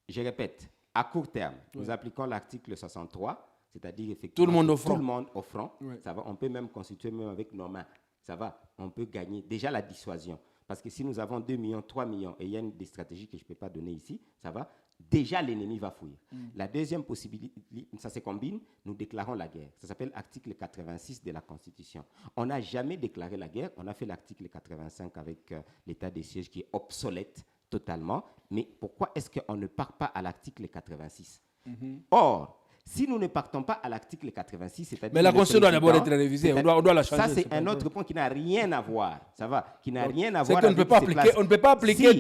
Je répète, à court terme, nous appliquons l'article 63, c'est-à-dire effectivement tout le monde au front. Oui. Ça va, on peut même constituer même avec nos mains. Ça va, on peut gagner déjà la dissuasion. Parce que si nous avons 2 millions, 3 millions, et il y a des stratégies que je ne peux pas donner ici, ça va, déjà l'ennemi va fouiller. La deuxième possibilité, ça se combine, nous déclarons la guerre. Ça s'appelle l'article 86 de la Constitution. On n'a jamais déclaré la guerre, on a fait l'article 85 avec l'état des sièges qui est obsolète totalement. Mais pourquoi est-ce qu'on ne part pas à l'article 86? Or, si nous ne partons pas à l'article 86, c'est-à-dire... Mais la Constitution doit d'abord être révisée, on doit la changer. Ça, c'est un autre point qui n'a rien à voir. Ça va, qui n'a rien à voir avec... On ne peut pas appliquer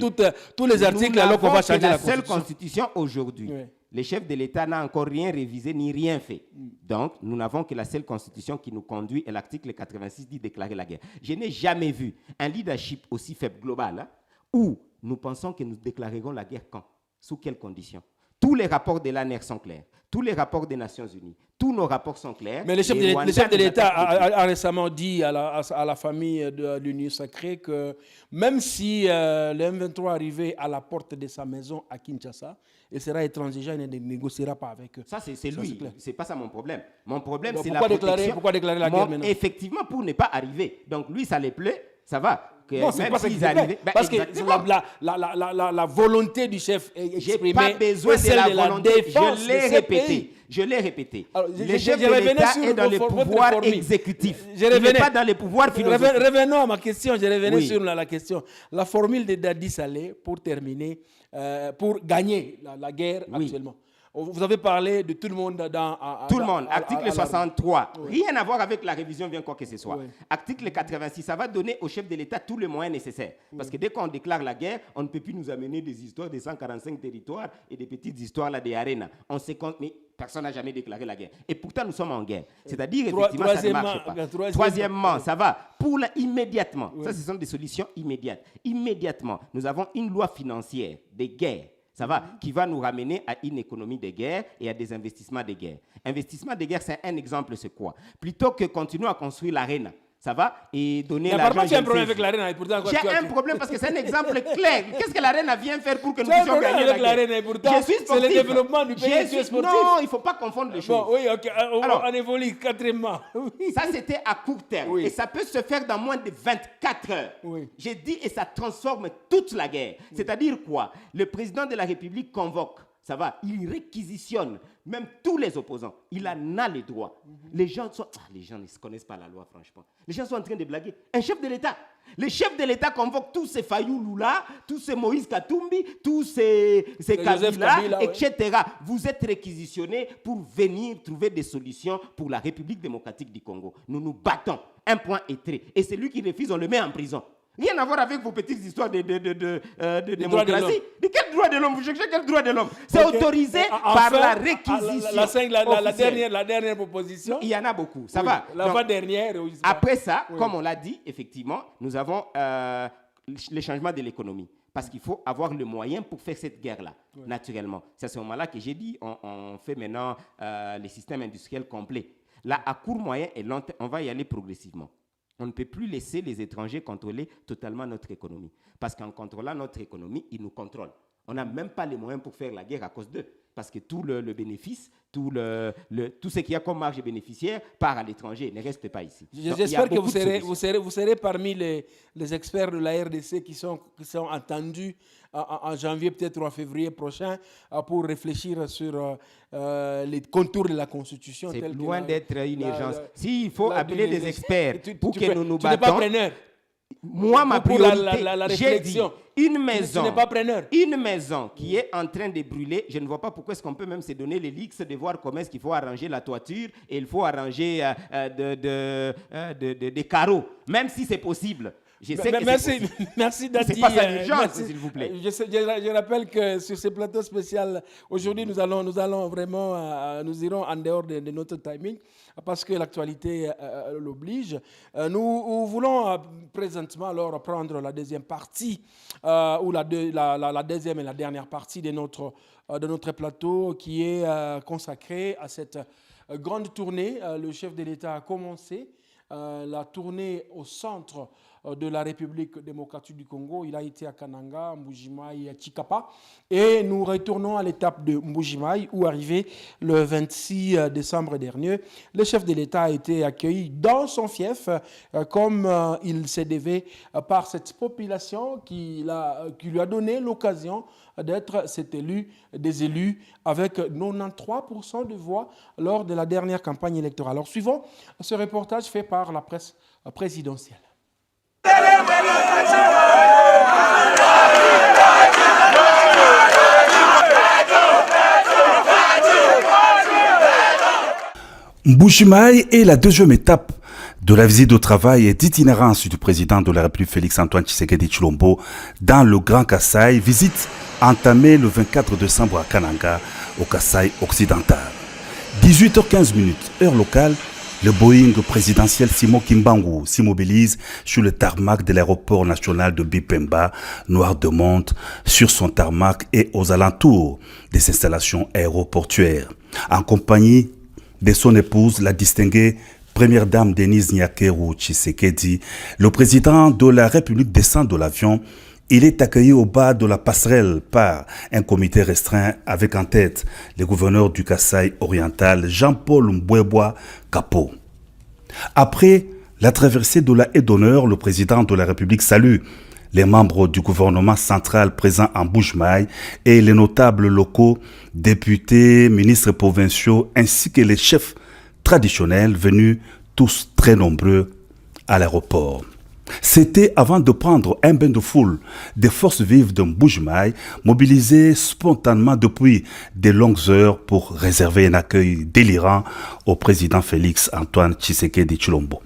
tous les articles alors qu'on va changer la Constitution. La seule Constitution aujourd'hui. Oui. Le chef de l'État n'a encore rien révisé ni rien fait. Donc, nous n'avons que la seule Constitution qui nous conduit, et l'article 86 dit déclarer la guerre. Je n'ai jamais vu un leadership aussi faible global hein, où nous pensons que nous déclarerons la guerre quand? Sous quelles conditions? Tous les rapports de l'ANER sont clairs. Tous les rapports des Nations Unies, tous nos rapports sont clairs. Mais le chef de l'État a récemment dit à la famille de l'Union sacrée que même si le M23 arrivait à la porte de sa maison à Kinshasa, il sera étranger, il ne négociera pas avec eux. Ça, c'est lui. C'est pas ça mon problème. Mon problème, c'est la protection. Pourquoi déclarer la guerre maintenant? Effectivement, pour ne pas arriver. Donc, lui, ça les plaît, ça va. Non, c'est pas ça qui arrivé. Parce que la volonté du chef est exprimée. J'ai pas besoin de la volonté. Je l'ai répété. Je l'ai répété. Alors, le chef de l'État est dans les pouvoirs exécutifs. Il n'est pas dans les pouvoirs philosophiques. Revenons à ma question. Je revenais Oui. sur la question. La formule de Dadi Saleh pour terminer, pour gagner la guerre Oui. actuellement. Vous avez parlé de tout le monde dans... Tout le monde. Article 63. Oui. Rien à voir avec la révision, bien quoi que ce soit. Oui. Article 86, ça va donner au chef de l'État tous les moyens nécessaires. Parce que dès qu'on déclare la guerre, on ne peut plus nous amener des histoires de 145 territoires et des petites histoires là des arénas. On sait mais personne n'a jamais déclaré la guerre. Et pourtant, nous sommes en guerre. C'est-à-dire, effectivement, ça ne marche pas. Troisièmement, ça va immédiatement. Ça, ce sont des solutions immédiates. Immédiatement, nous avons une loi financière des guerres. Ça va, qui va nous ramener à une économie de guerre et à des investissements de guerre. Investissement de guerre, c'est un exemple, c'est quoi? Plutôt que continuer à construire l'arène, ça va, et donner l'argent. Apparemment, tu as un problème avec l'arène. J'ai un problème parce que c'est un exemple clair. Qu'est-ce que l'arène vient faire pour que nous puissions gagner avec la guerre? l'arène, pourtant, c'est le développement du pays qui est sportif. Non, il ne faut pas confondre les choses. Bon, oui, ok. Alors, on évolue quatrièmement. Oui. Ça, c'était à court terme. Oui. Et ça peut se faire dans moins de 24 heures. Oui. J'ai dit, et ça transforme toute la guerre. Oui. C'est-à-dire quoi? Le président de la République convoque, ça va, il réquisitionne même tous les opposants. Il en a les droits. Les gens ne se connaissent pas la loi, franchement. Les gens sont en train de blaguer. Un chef de l'État. Le chef de l'État convoque tous ces Fayou Lula, tous ces Moïse Katumbi, tous ces Kabila, etc. Ouais. Vous êtes réquisitionnés pour venir trouver des solutions pour la République démocratique du Congo. Nous nous battons. Un point est trait. Et celui qui refuse, on le met en prison. Rien à voir avec vos petites histoires de démocratie. De quel droit de l'homme? Vous cherchez quel droit de l'homme? C'est autorisé par la réquisition. La dernière proposition. Il y en a beaucoup. Ça va. Dernière. Après ça, comme on l'a dit, effectivement, nous avons le changement de l'économie. Parce qu'il faut avoir le moyen pour faire cette guerre-là, naturellement. C'est à ce moment-là que j'ai dit, on fait maintenant les systèmes industriels complets. Là, à court, moyen et long terme, on va y aller progressivement. On ne peut plus laisser les étrangers contrôler totalement notre économie. Parce qu'en contrôlant notre économie, ils nous contrôlent. On n'a même pas les moyens pour faire la guerre à cause d'eux. Parce que tout le bénéfice, tout ce qu'il y a comme marge bénéficiaire part à l'étranger, ne reste pas ici. J'espère que vous serez parmi les experts de la RDC qui sont entendus en janvier, peut-être ou en février prochain, pour réfléchir sur les contours de la Constitution. C'est loin d'être une urgence. S'il faut appeler des experts pour que nous nous battons... Tu n'es pas preneur. Moi, ma priorité, la j'ai dit, une maison qui est en train de brûler, je ne vois pas pourquoi est-ce qu'on peut même se donner les leaks de voir comment est-ce qu'il faut arranger la toiture et il faut arranger des carreaux, même si c'est possible. Merci Dadi. C'est pas ça l'urgence, s'il vous plaît. Je rappelle que sur ce plateau spécial, aujourd'hui, nous allons vraiment, nous irons en dehors de notre timing parce que l'actualité l'oblige. Nous voulons présentement alors prendre la deuxième partie ou la deuxième et la dernière partie de notre plateau qui est consacrée à cette grande tournée. Le chef de l'État a commencé la tournée au centre de la République démocratique du Congo. Il a été à Kananga, Mbujimaï et à Chikapa. Et nous retournons à l'étape de Mbujimaï où, arrivé le 26 décembre dernier, le chef de l'État a été accueilli dans son fief comme il se devait par cette population qui lui a donné l'occasion d'être des élus avec 93% de voix lors de la dernière campagne électorale. Alors, suivons ce reportage fait par la presse présidentielle. Mbujimaï est la deuxième étape de la visite au travail et d'itinérance du président de la République Félix-Antoine Tshisekedi Tshilombo dans le Grand Kasaï, visite entamée le 24 décembre à Kananga, au Kasaï occidental. 18h15, heure locale, le Boeing présidentiel Simon Kimbangu s'immobilise sur le tarmac de l'aéroport national de Bipemba, noir de monde, sur son tarmac et aux alentours des installations aéroportuaires. En compagnie de son épouse, la distinguée première dame Denise Nyakeru Tshisekedi, le président de la République descend de l'avion. Il est accueilli au bas de la passerelle par un comité restreint avec en tête le gouverneur du Kasaï oriental, Jean-Paul Mbwebwa Kapo. Après la traversée de la haie d'honneur, le président de la République salue Les membres du gouvernement central présents en Mbuji-Mayi et les notables locaux, députés, ministres provinciaux ainsi que les chefs traditionnels venus tous très nombreux à l'aéroport. C'était avant de prendre un bain de foule des forces vives de Mbuji-Mayi mobilisées spontanément depuis de longues heures pour réserver un accueil délirant au président Félix Antoine Tshisekedi Tshilombo.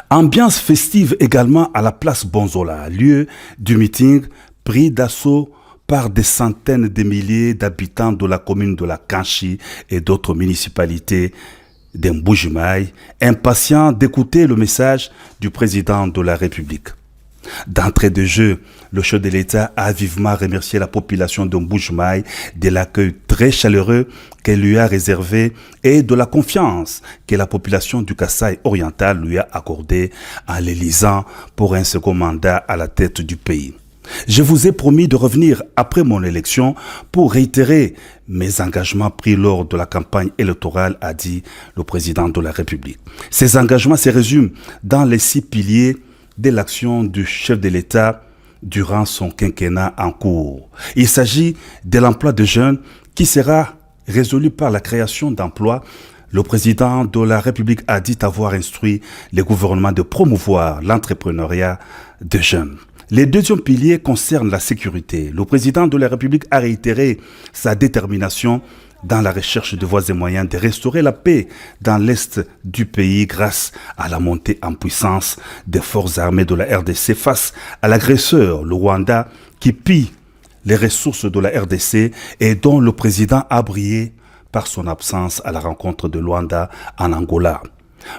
Ambiance festive également à la place Bonzola, lieu du meeting pris d'assaut par des centaines de milliers d'habitants de la commune de la Kanchi et d'autres municipalités de Mbuji-Mayi, impatients d'écouter le message du président de la République. D'entrée de jeu, le chef de l'État a vivement remercié la population de Mbuji-Mayi de l'accueil très chaleureux qu'elle lui a réservé et de la confiance que la population du Kasaï oriental lui a accordée en l'élisant pour un second mandat à la tête du pays. Je vous ai promis de revenir après mon élection pour réitérer mes engagements pris lors de la campagne électorale, a dit le président de la République. Ces engagements se résument dans les 6 piliers de l'action du chef de l'État durant son quinquennat en cours. Il s'agit de l'emploi de jeunes qui sera résolu par la création d'emplois. Le président de la République a dit avoir instruit le gouvernement de promouvoir l'entrepreneuriat de jeunes. Les deuxième piliers concernent la sécurité. Le président de la République a réitéré sa détermination dans la recherche de voies et moyens de restaurer la paix dans l'est du pays grâce à la montée en puissance des forces armées de la RDC face à l'agresseur, le Rwanda, qui pille les ressources de la RDC et dont le président a brillé par son absence à la rencontre de Luanda en Angola.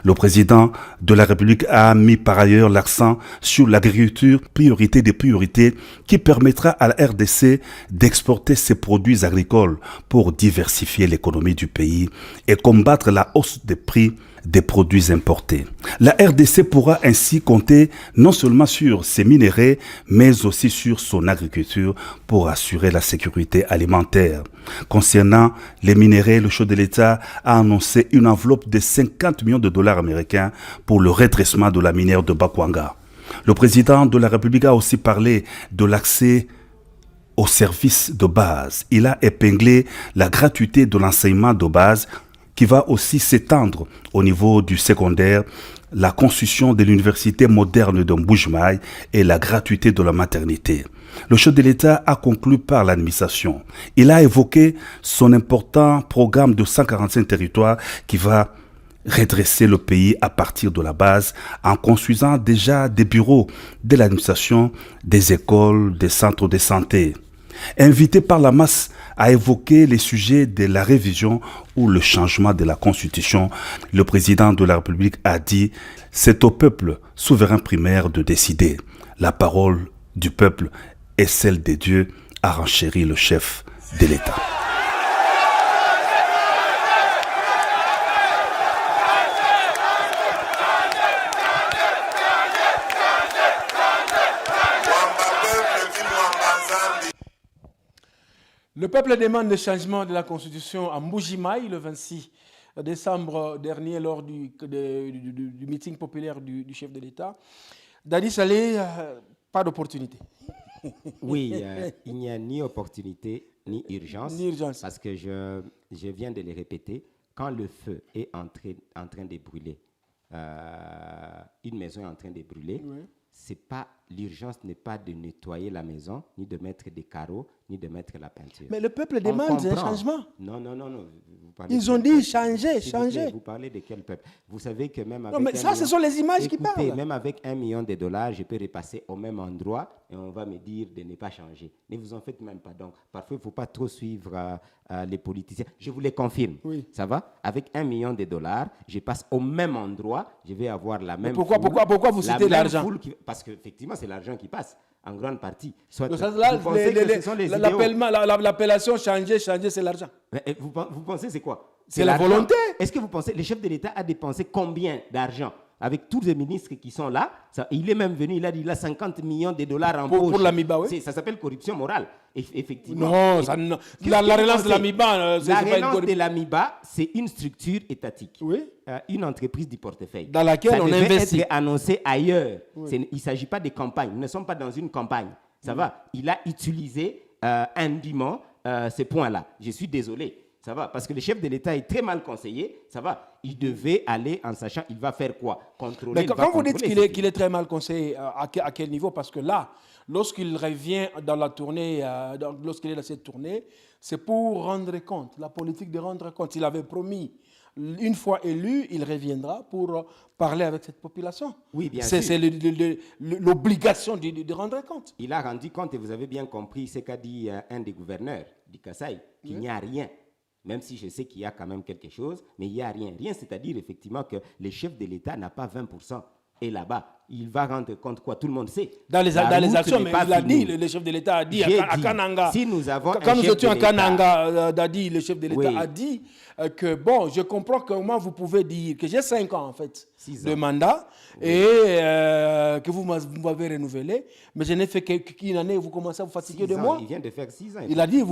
Le président de la République a mis par ailleurs l'accent sur l'agriculture, priorité des priorités, qui permettra à la RDC d'exporter ses produits agricoles pour diversifier l'économie du pays et combattre la hausse des prix des produits importés. La RDC pourra ainsi compter non seulement sur ses minéraux, mais aussi sur son agriculture pour assurer la sécurité alimentaire. Concernant les minéraux, le chef de l'État a annoncé une enveloppe de 50 millions de dollars américains pour le redressement de la minière de Bakwanga. Le président de la République a aussi parlé de l'accès aux services de base. Il a épinglé la gratuité de l'enseignement de base qui va aussi s'étendre au niveau du secondaire, la construction de l'université moderne de Mbuji-Mayi et la gratuité de la maternité. Le chef de l'État a conclu par l'administration. Il a évoqué son important programme de 145 territoires qui va redresser le pays à partir de la base en construisant déjà des bureaux de l'administration, des écoles, des centres de santé. Invité par la masse à évoquer les sujets de la révision ou le changement de la Constitution, le président de la République a dit « C'est au peuple souverain primaire de décider. La parole du peuple est celle des dieux », a renchéri le chef de l'État. Le peuple demande le changement de la constitution à Mbuji-Mayi le 26 décembre dernier lors du meeting populaire du chef de l'État. Dadi Saleh, pas d'opportunité. Oui, il n'y a ni opportunité ni urgence. Ni urgence. Parce que je viens de le répéter, quand le feu est en train de brûler, une maison est en train de brûler, oui. L'urgence n'est pas de nettoyer la maison, ni de mettre des carreaux, ni de mettre la peinture. Mais le peuple demande un changement. Non. Ils ont dit changer. Vous parlez de quel peuple? Vous savez que même avec... Non, mais ça, ce sont les images qui parlent. Même avec $1 million, je peux repasser au même endroit et on va me dire de ne pas changer. Ne vous en faites même pas. Donc, parfois, il ne faut pas trop suivre les politiciens. Je vous les confirme. Oui. Ça va? Avec $1 million, je passe au même endroit, je vais avoir la même foule. Pourquoi vous citez l'argent? Parce qu'effectivement, c'est l'argent qui passe, en grande partie. L'appellation changer, c'est l'argent. Vous pensez c'est quoi? C'est la l'argent. volonté. Est-ce que vous pensez, le chef de l'État a dépensé combien d'argent avec tous les ministres qui sont là? Il est même venu, il a dit, il a 50 millions de dollars en poche. Pour l'AMIBA, oui. Ça s'appelle corruption morale, effectivement. Non, la que vous relance de pensez? l'AMIBA, c'est La pas une relance corruption. de l'AMIBA, c'est une structure étatique. Oui. Une entreprise du portefeuille. Dans laquelle ça on devait investit. être annoncé ailleurs. Oui. Il ne s'agit pas de campagne. Nous ne sommes pas dans une campagne. Ça va? Il a utilisé indûment ces points-là. Je suis désolé. Ça va? Parce que le chef de l'État est très mal conseillé. Ça va? Il devait aller en sachant il va faire quoi? Contrôler. Mais quand vous dites qu'il est très mal conseillé, à quel niveau? Parce que là, lorsqu'il revient dans la tournée, lorsqu'il est dans cette tournée, c'est pour rendre compte, la politique de rendre compte. Il avait promis, une fois élu, il reviendra pour parler avec cette population. Oui, bien sûr. C'est l'obligation de rendre compte. Il a rendu compte, et vous avez bien compris ce qu'a dit un des gouverneurs du Kasaï, qu'il n'y a rien. Même si je sais qu'il y a quand même quelque chose, mais il n'y a rien. Rien, c'est-à-dire effectivement que le chef de l'État n'a pas 20%. Et là-bas, il va rendre compte quoi? Tout le monde sait. Dans les actions, mais il a dit, le chef de l'État a dit à Kananga. Si nous avons quand nous étions à Kananga, Dadi, le chef de l'État a dit que bon, je comprends comment vous pouvez dire que j'ai 5 ans en fait de mandat et que vous m'avez renouvelé, mais je n'ai fait qu'une année, vous commencez à vous fatiguer de moi. Il vient de faire 6 ans. Il a dit,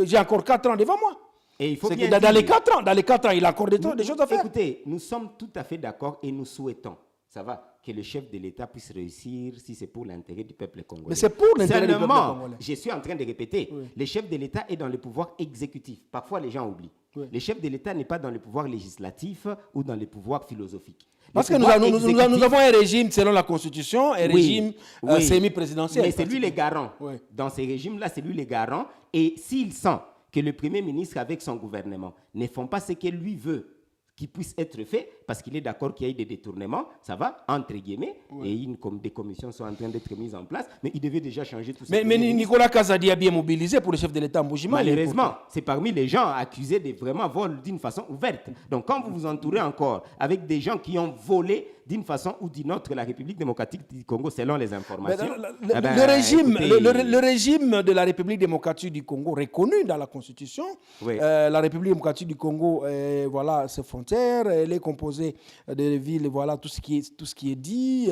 j'ai encore 4 ans devant moi. Et il faut bien dans dire, les 4 ans, il a encore des choses à faire. Écoutez, nous sommes tout à fait d'accord et nous souhaitons, ça va, que le chef de l'État puisse réussir si c'est pour l'intérêt du peuple congolais. Mais c'est pour l'intérêt du peuple congolais. Je suis en train de répéter, le chef de l'État est dans le pouvoir exécutif. Parfois, les gens oublient. Oui. Le chef de l'État n'est pas dans le pouvoir législatif ou dans le pouvoir philosophique. Parce que nous avons un régime, selon la Constitution, un régime semi-présidentiel. Mais c'est lui le garant. Oui. Dans ces régimes-là, c'est lui le garant. Et s'il sent que le Premier ministre avec son gouvernement ne font pas ce qu'il lui veut qui puisse être fait, parce qu'il est d'accord qu'il y ait des détournements, ça va, entre guillemets, et des commissions sont en train d'être mises en place, mais il devait déjà changer tout ça. Mais Nicolas Kazadi a bien mobilisé pour le chef de l'État Mboujima. Malheureusement, c'est parmi les gens accusés de vraiment vol d'une façon ouverte. Donc quand vous vous entourez encore avec des gens qui ont volé d'une façon ou d'une autre la République démocratique du Congo, selon les informations. Le régime de la République démocratique du Congo, reconnu dans la Constitution, la République démocratique du Congo, voilà ses frontières, elle est composée de villes, voilà tout ce qui est dit,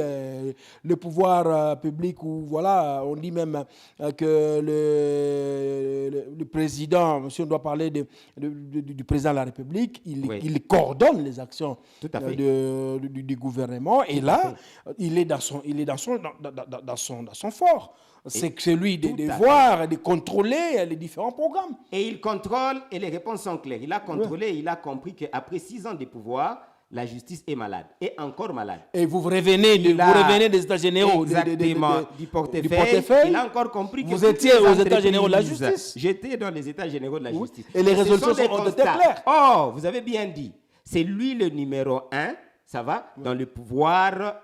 le pouvoir public, où voilà, on dit même que le président, si on doit parler du président de la République, il coordonne les actions du gouvernement. Et là, il est dans son fort. C'est celui de voir, de contrôler les différents programmes. Et il contrôle, et les réponses sont claires. Il a contrôlé, il a compris qu'après 6 ans de pouvoir, la justice est malade, et encore malade. Et vous revenez des États généraux. Exactement, du portefeuille. Il a encore compris que vous étiez aux États généraux de la justice. J'étais dans les États généraux de la justice. Et les résultats ont été clairs. Oh, vous avez bien dit. C'est lui le numéro 1. Ça va dans le pouvoir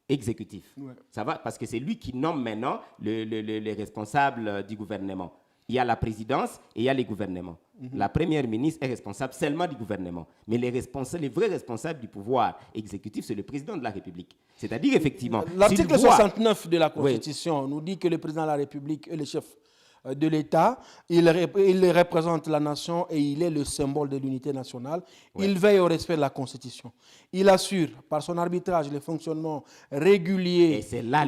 exécutif. Ça va parce que c'est lui qui nomme maintenant les responsables du gouvernement. Il y a la présidence et il y a les gouvernements. La première ministre est responsable seulement du gouvernement. Mais les vrais responsables du pouvoir exécutif, c'est le président de la République. C'est-à-dire, effectivement... L'article 69 de la Constitution nous dit que le président de la République est le chef de l'État, il représente la nation et il est le symbole de l'unité nationale. Il veille au respect de la Constitution. Il assure par son arbitrage le fonctionnement régulier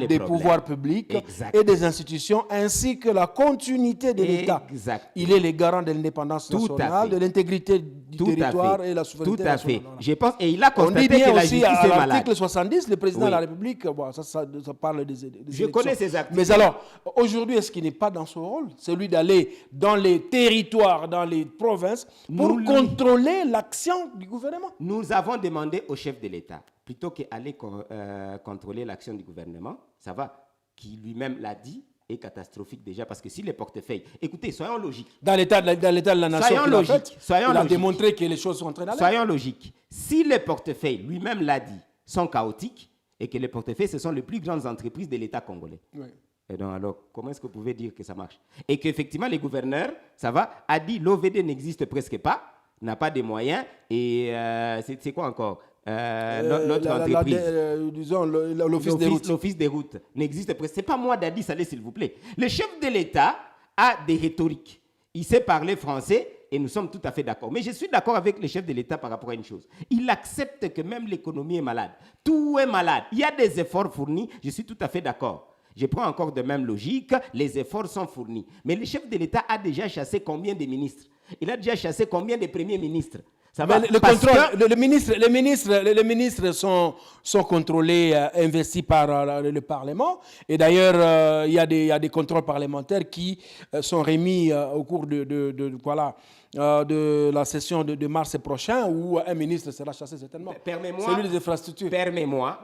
des pouvoirs publics et des institutions, ainsi que la continuité de l'État. Il est le garant de l'indépendance nationale, de l'intégrité du territoire et la souveraineté nationale. Tout à fait. Je pense, et il a constaté que la justice est malade. À l'article 70, le président de la République, ça parle des Je connais ces articles. Mais alors, aujourd'hui, est-ce qu'il n'est pas dans son rôle, celui d'aller dans les territoires, dans les provinces, pour contrôler l'action du gouvernement? Nous avons demandé au chef de l'État, plutôt qu'aller contrôler l'action du gouvernement, ça va, qui lui-même l'a dit, est catastrophique déjà, parce que si les portefeuilles... Écoutez, soyons logiques. Dans l'état de la nation, il a démontré que les choses sont en train d'aller. Soyons logiques. Si les portefeuilles, lui-même l'a dit, sont chaotiques, et que les portefeuilles, ce sont les plus grandes entreprises de l'État congolais. Et donc, alors, comment est-ce que vous pouvez dire que ça marche? Et qu'effectivement, les gouverneurs, ça va, a dit l'OVD n'existe presque pas, n'a pas de moyens, et c'est quoi encore notre entreprise, disons, l'office des routes. L'office des routes n'existe presque. Ce n'est pas moi, Dadi Saleh, s'il vous plaît. Le chef de l'État a des rhétoriques. Il sait parler français, et nous sommes tout à fait d'accord. Mais je suis d'accord avec le chef de l'État par rapport à une chose. Il accepte que même l'économie est malade. Tout est malade. Il y a des efforts fournis, je suis tout à fait d'accord. Je prends encore de même logique, les efforts sont fournis. Mais le chef de l'État a déjà chassé combien de ministres? Il a déjà chassé combien de premiers ministres? Ça va, le contrôle, les ministres sont contrôlés, investis par le Parlement. Et d'ailleurs, il y a des contrôles parlementaires qui sont remis au cours de la session de mars prochain, où un ministre sera chassé certainement. Celui des infrastructures. Permets-moi.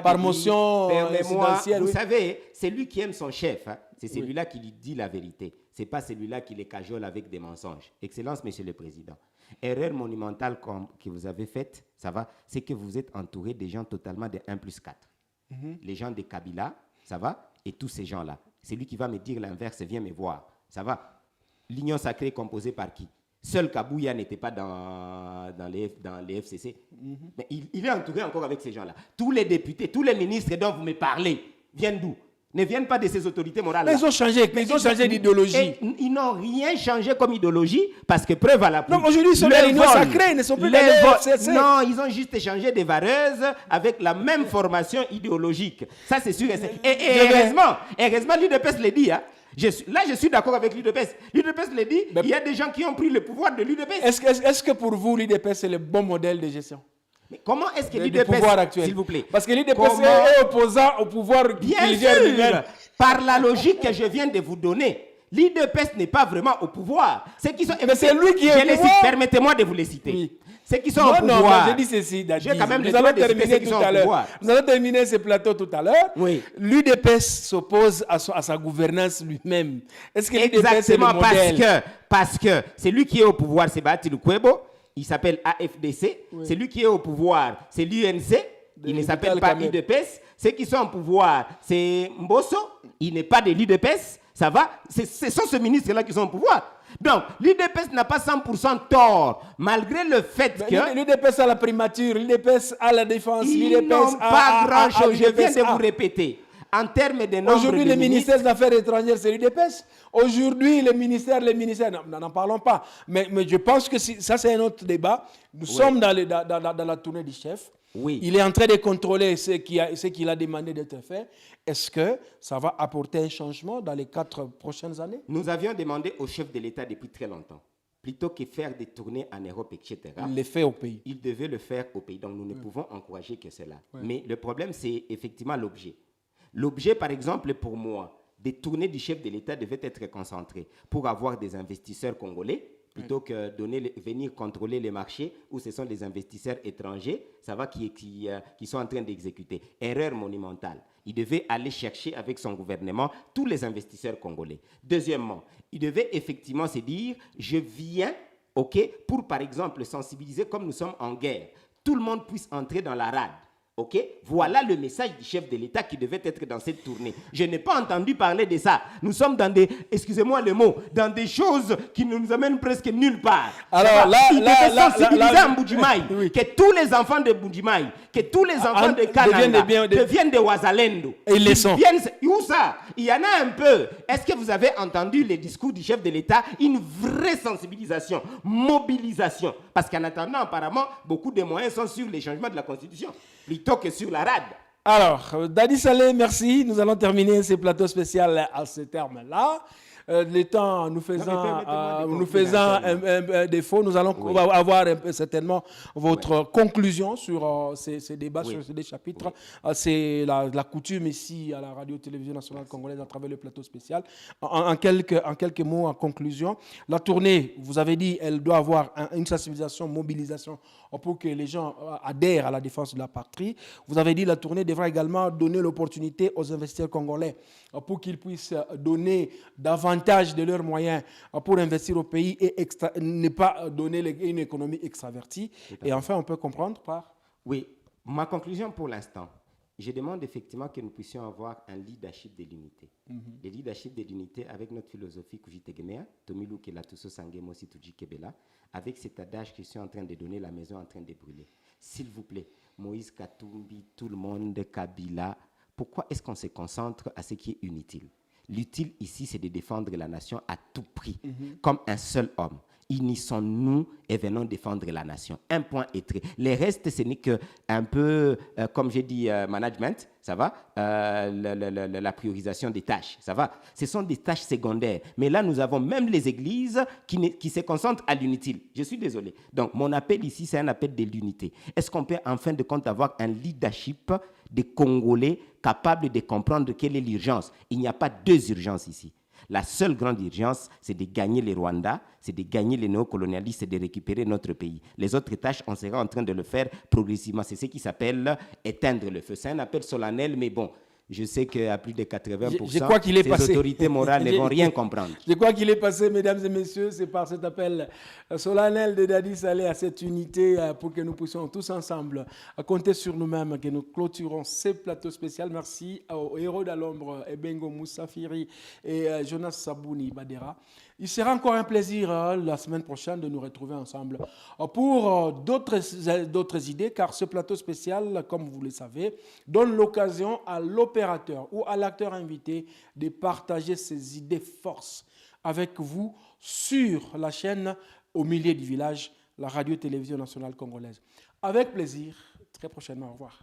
Par motion présidentielle. Vous savez, c'est lui qui aime son chef. Hein. C'est celui-là qui lui dit la vérité. Ce n'est pas celui-là qui les cajole avec des mensonges. Excellence, Monsieur le Président. Erreur monumentale que vous avez faite, ça va, c'est que vous êtes entouré des gens totalement de 1+4. Les gens de Kabila, ça va, et tous ces gens-là. C'est lui qui va me dire l'inverse, viens me voir. Ça va. L'Union sacrée est composée par qui? Seul Kabouya n'était pas dans les FCC. Mais il est entouré encore avec ces gens-là. Tous les députés, tous les ministres dont vous me parlez viennent d'où? Ne viennent pas de ces autorités morales. Mais ils ont changé d'idéologie. Ils n'ont rien changé comme idéologie parce que preuve à la preuve. Non, aujourd'hui, ils sont dans l'Union sacrée, ils ne sont plus dans les FCC. Non, ils ont juste échangé des vareuses avec la même formation idéologique. Ça, c'est sûr. Et heureusement, l'UDPS le dit. Hein. Je suis d'accord avec l'UDPS. L'UDPS le dit, il y a des gens qui ont pris le pouvoir de l'UDPS. Est-ce que pour vous, l'UDPS, c'est le bon modèle de gestion? Mais comment est-ce que l'UDPS, s'il vous plaît? Parce que l'UDPS est opposant au pouvoir. Bien sûr, par la logique que je viens de vous donner, l'UDPS n'est pas vraiment au pouvoir. Mais c'est lui qui est au pouvoir. Permettez-moi de vous les citer. Oui. Ceux qui sont au pouvoir. Non, j'ai dit ceci, Dadis. Nous allons terminer tout à l'heure. Nous allons terminer ce plateau tout à l'heure. Oui. L'UDPS s'oppose à sa gouvernance lui-même. Est-ce que l'UDPS est le modèle? Parce que celui qui est au pouvoir, c'est Bati Lukwebo. Il s'appelle AFDC. Oui. Celui qui est au pouvoir, c'est l'UNC. Il ne s'appelle pas l'UDPS. Ceux qui sont au pouvoir, c'est Mbosso. Il n'est pas de l'UDPS. Ça va? Ce sont ces ministres-là qui sont au pouvoir. Donc, l'UDPS n'a pas 100% tort, malgré le fait que... L'UDPS a la primature, l'UDPS a la défense, ils n'ont pas grand-chose. Je viens de vous répéter. En termes de nombre aujourd'hui, le ministère des Affaires étrangères, c'est l'UDPS. Aujourd'hui, les ministères, n'en parlons pas. Mais je pense que ça, c'est un autre débat. Nous sommes dans la tournée du chef. Oui. Il est en train de contrôler ce qu'il a demandé d'être fait. Est-ce que ça va apporter un changement dans les 4 prochaines années? Nous avions demandé au chef de l'État depuis très longtemps, plutôt que faire des tournées en Europe, etc. Il le fait au pays. Il devait le faire au pays. Donc, nous ne pouvons encourager que cela. Mais le problème, c'est effectivement l'objet. L'objet, par exemple, pour moi, des tournées du chef de l'État devaient être concentrées pour avoir des investisseurs congolais, plutôt que venir contrôler les marchés où ce sont des investisseurs étrangers, ça va, qui sont en train d'exécuter. Erreur monumentale. Il devait aller chercher avec son gouvernement tous les investisseurs congolais. Deuxièmement, il devait effectivement se dire, je viens, pour par exemple sensibiliser, comme nous sommes en guerre, tout le monde puisse entrer dans la rade. OK? Voilà le message du chef de l'État qui devait être dans cette tournée. Je n'ai pas entendu parler de ça. Nous sommes dans des, excusez-moi le mot, dans des choses qui ne nous amènent presque nulle part. Alors il devait sensibiliser en Bujimaï, oui, que tous les enfants de Bujimaï, que tous les enfants de Kananga deviennent des Ouazalendo. Et ils les sont. Où ça? Il y en a un peu. Est-ce que vous avez entendu les discours du chef de l'État? Une vraie sensibilisation, mobilisation. Parce qu'en attendant, apparemment, beaucoup de moyens sont sur les changements de la Constitution, plutôt que sur la rade. Alors, Dadi Saleh, merci. Nous allons terminer ce plateau spécial à ce terme-là. Le temps nous faisant un défaut, nous allons avoir certainement votre conclusion sur ces débats, sur ces chapitres. C'est la coutume ici à la radio-télévision nationale congolaise à travers le plateau spécial. En quelques mots, en conclusion, la tournée, vous avez dit, elle doit avoir une sensibilisation, mobilisation pour que les gens adhèrent à la défense de la patrie. Vous avez dit la tournée devra également donner l'opportunité aux investisseurs congolais pour qu'ils puissent donner davantage de leurs moyens pour investir au pays et ne pas donner une économie extravertie. Et enfin, on peut comprendre par... Oui, ma conclusion pour l'instant, je demande effectivement que nous puissions avoir un leadership de l'unité. Le leadership de l'unité avec notre philosophie Kujitegemea, Tomilu Kelatuso Sangemo Situji Kebela, avec cet adage que je suis en train de donner, la maison en train de brûler. S'il vous plaît, Moïse Katumbi, tout le monde, Kabila, pourquoi est-ce qu'on se concentre à ce qui est inutile? L'utile ici, c'est de défendre la nation à tout prix, comme un seul homme. Unissons-nous et venons défendre la nation. Un point est très. Les restes, ce n'est que un peu, comme j'ai dit, management, ça va, la priorisation des tâches, ça va. Ce sont des tâches secondaires. Mais là, nous avons même les églises qui se concentrent à l'inutile. Je suis désolé. Donc, mon appel ici, c'est un appel de l'unité. Est-ce qu'on peut, en fin de compte, avoir un leadership des Congolais capables de comprendre quelle est l'urgence? Il n'y a pas deux urgences ici. La seule grande urgence, c'est de gagner les Rwandais, c'est de gagner les néocolonialistes et de récupérer notre pays. Les autres tâches, on sera en train de le faire progressivement. C'est ce qui s'appelle éteindre le feu. C'est un appel solennel, mais bon, je sais qu'à plus de 80%, je crois qu'il est ces passé. autorités morales ne vont rien comprendre. Je crois qu'il est passé, mesdames et messieurs, c'est par cet appel solennel de Dadi Saleh à cette unité pour que nous puissions tous ensemble compter sur nous-mêmes, que nous clôturons ces plateaux spéciaux. Merci aux héros de l'ombre, Ebengo Moussafiri et Jonas Sabouni Badera. Il sera encore un plaisir la semaine prochaine de nous retrouver ensemble pour d'autres idées, car ce plateau spécial, comme vous le savez, donne l'occasion à l'opérateur ou à l'acteur invité de partager ses idées forces avec vous sur la chaîne Au milieu du village, la radio-télévision nationale congolaise. Avec plaisir, très prochainement, au revoir.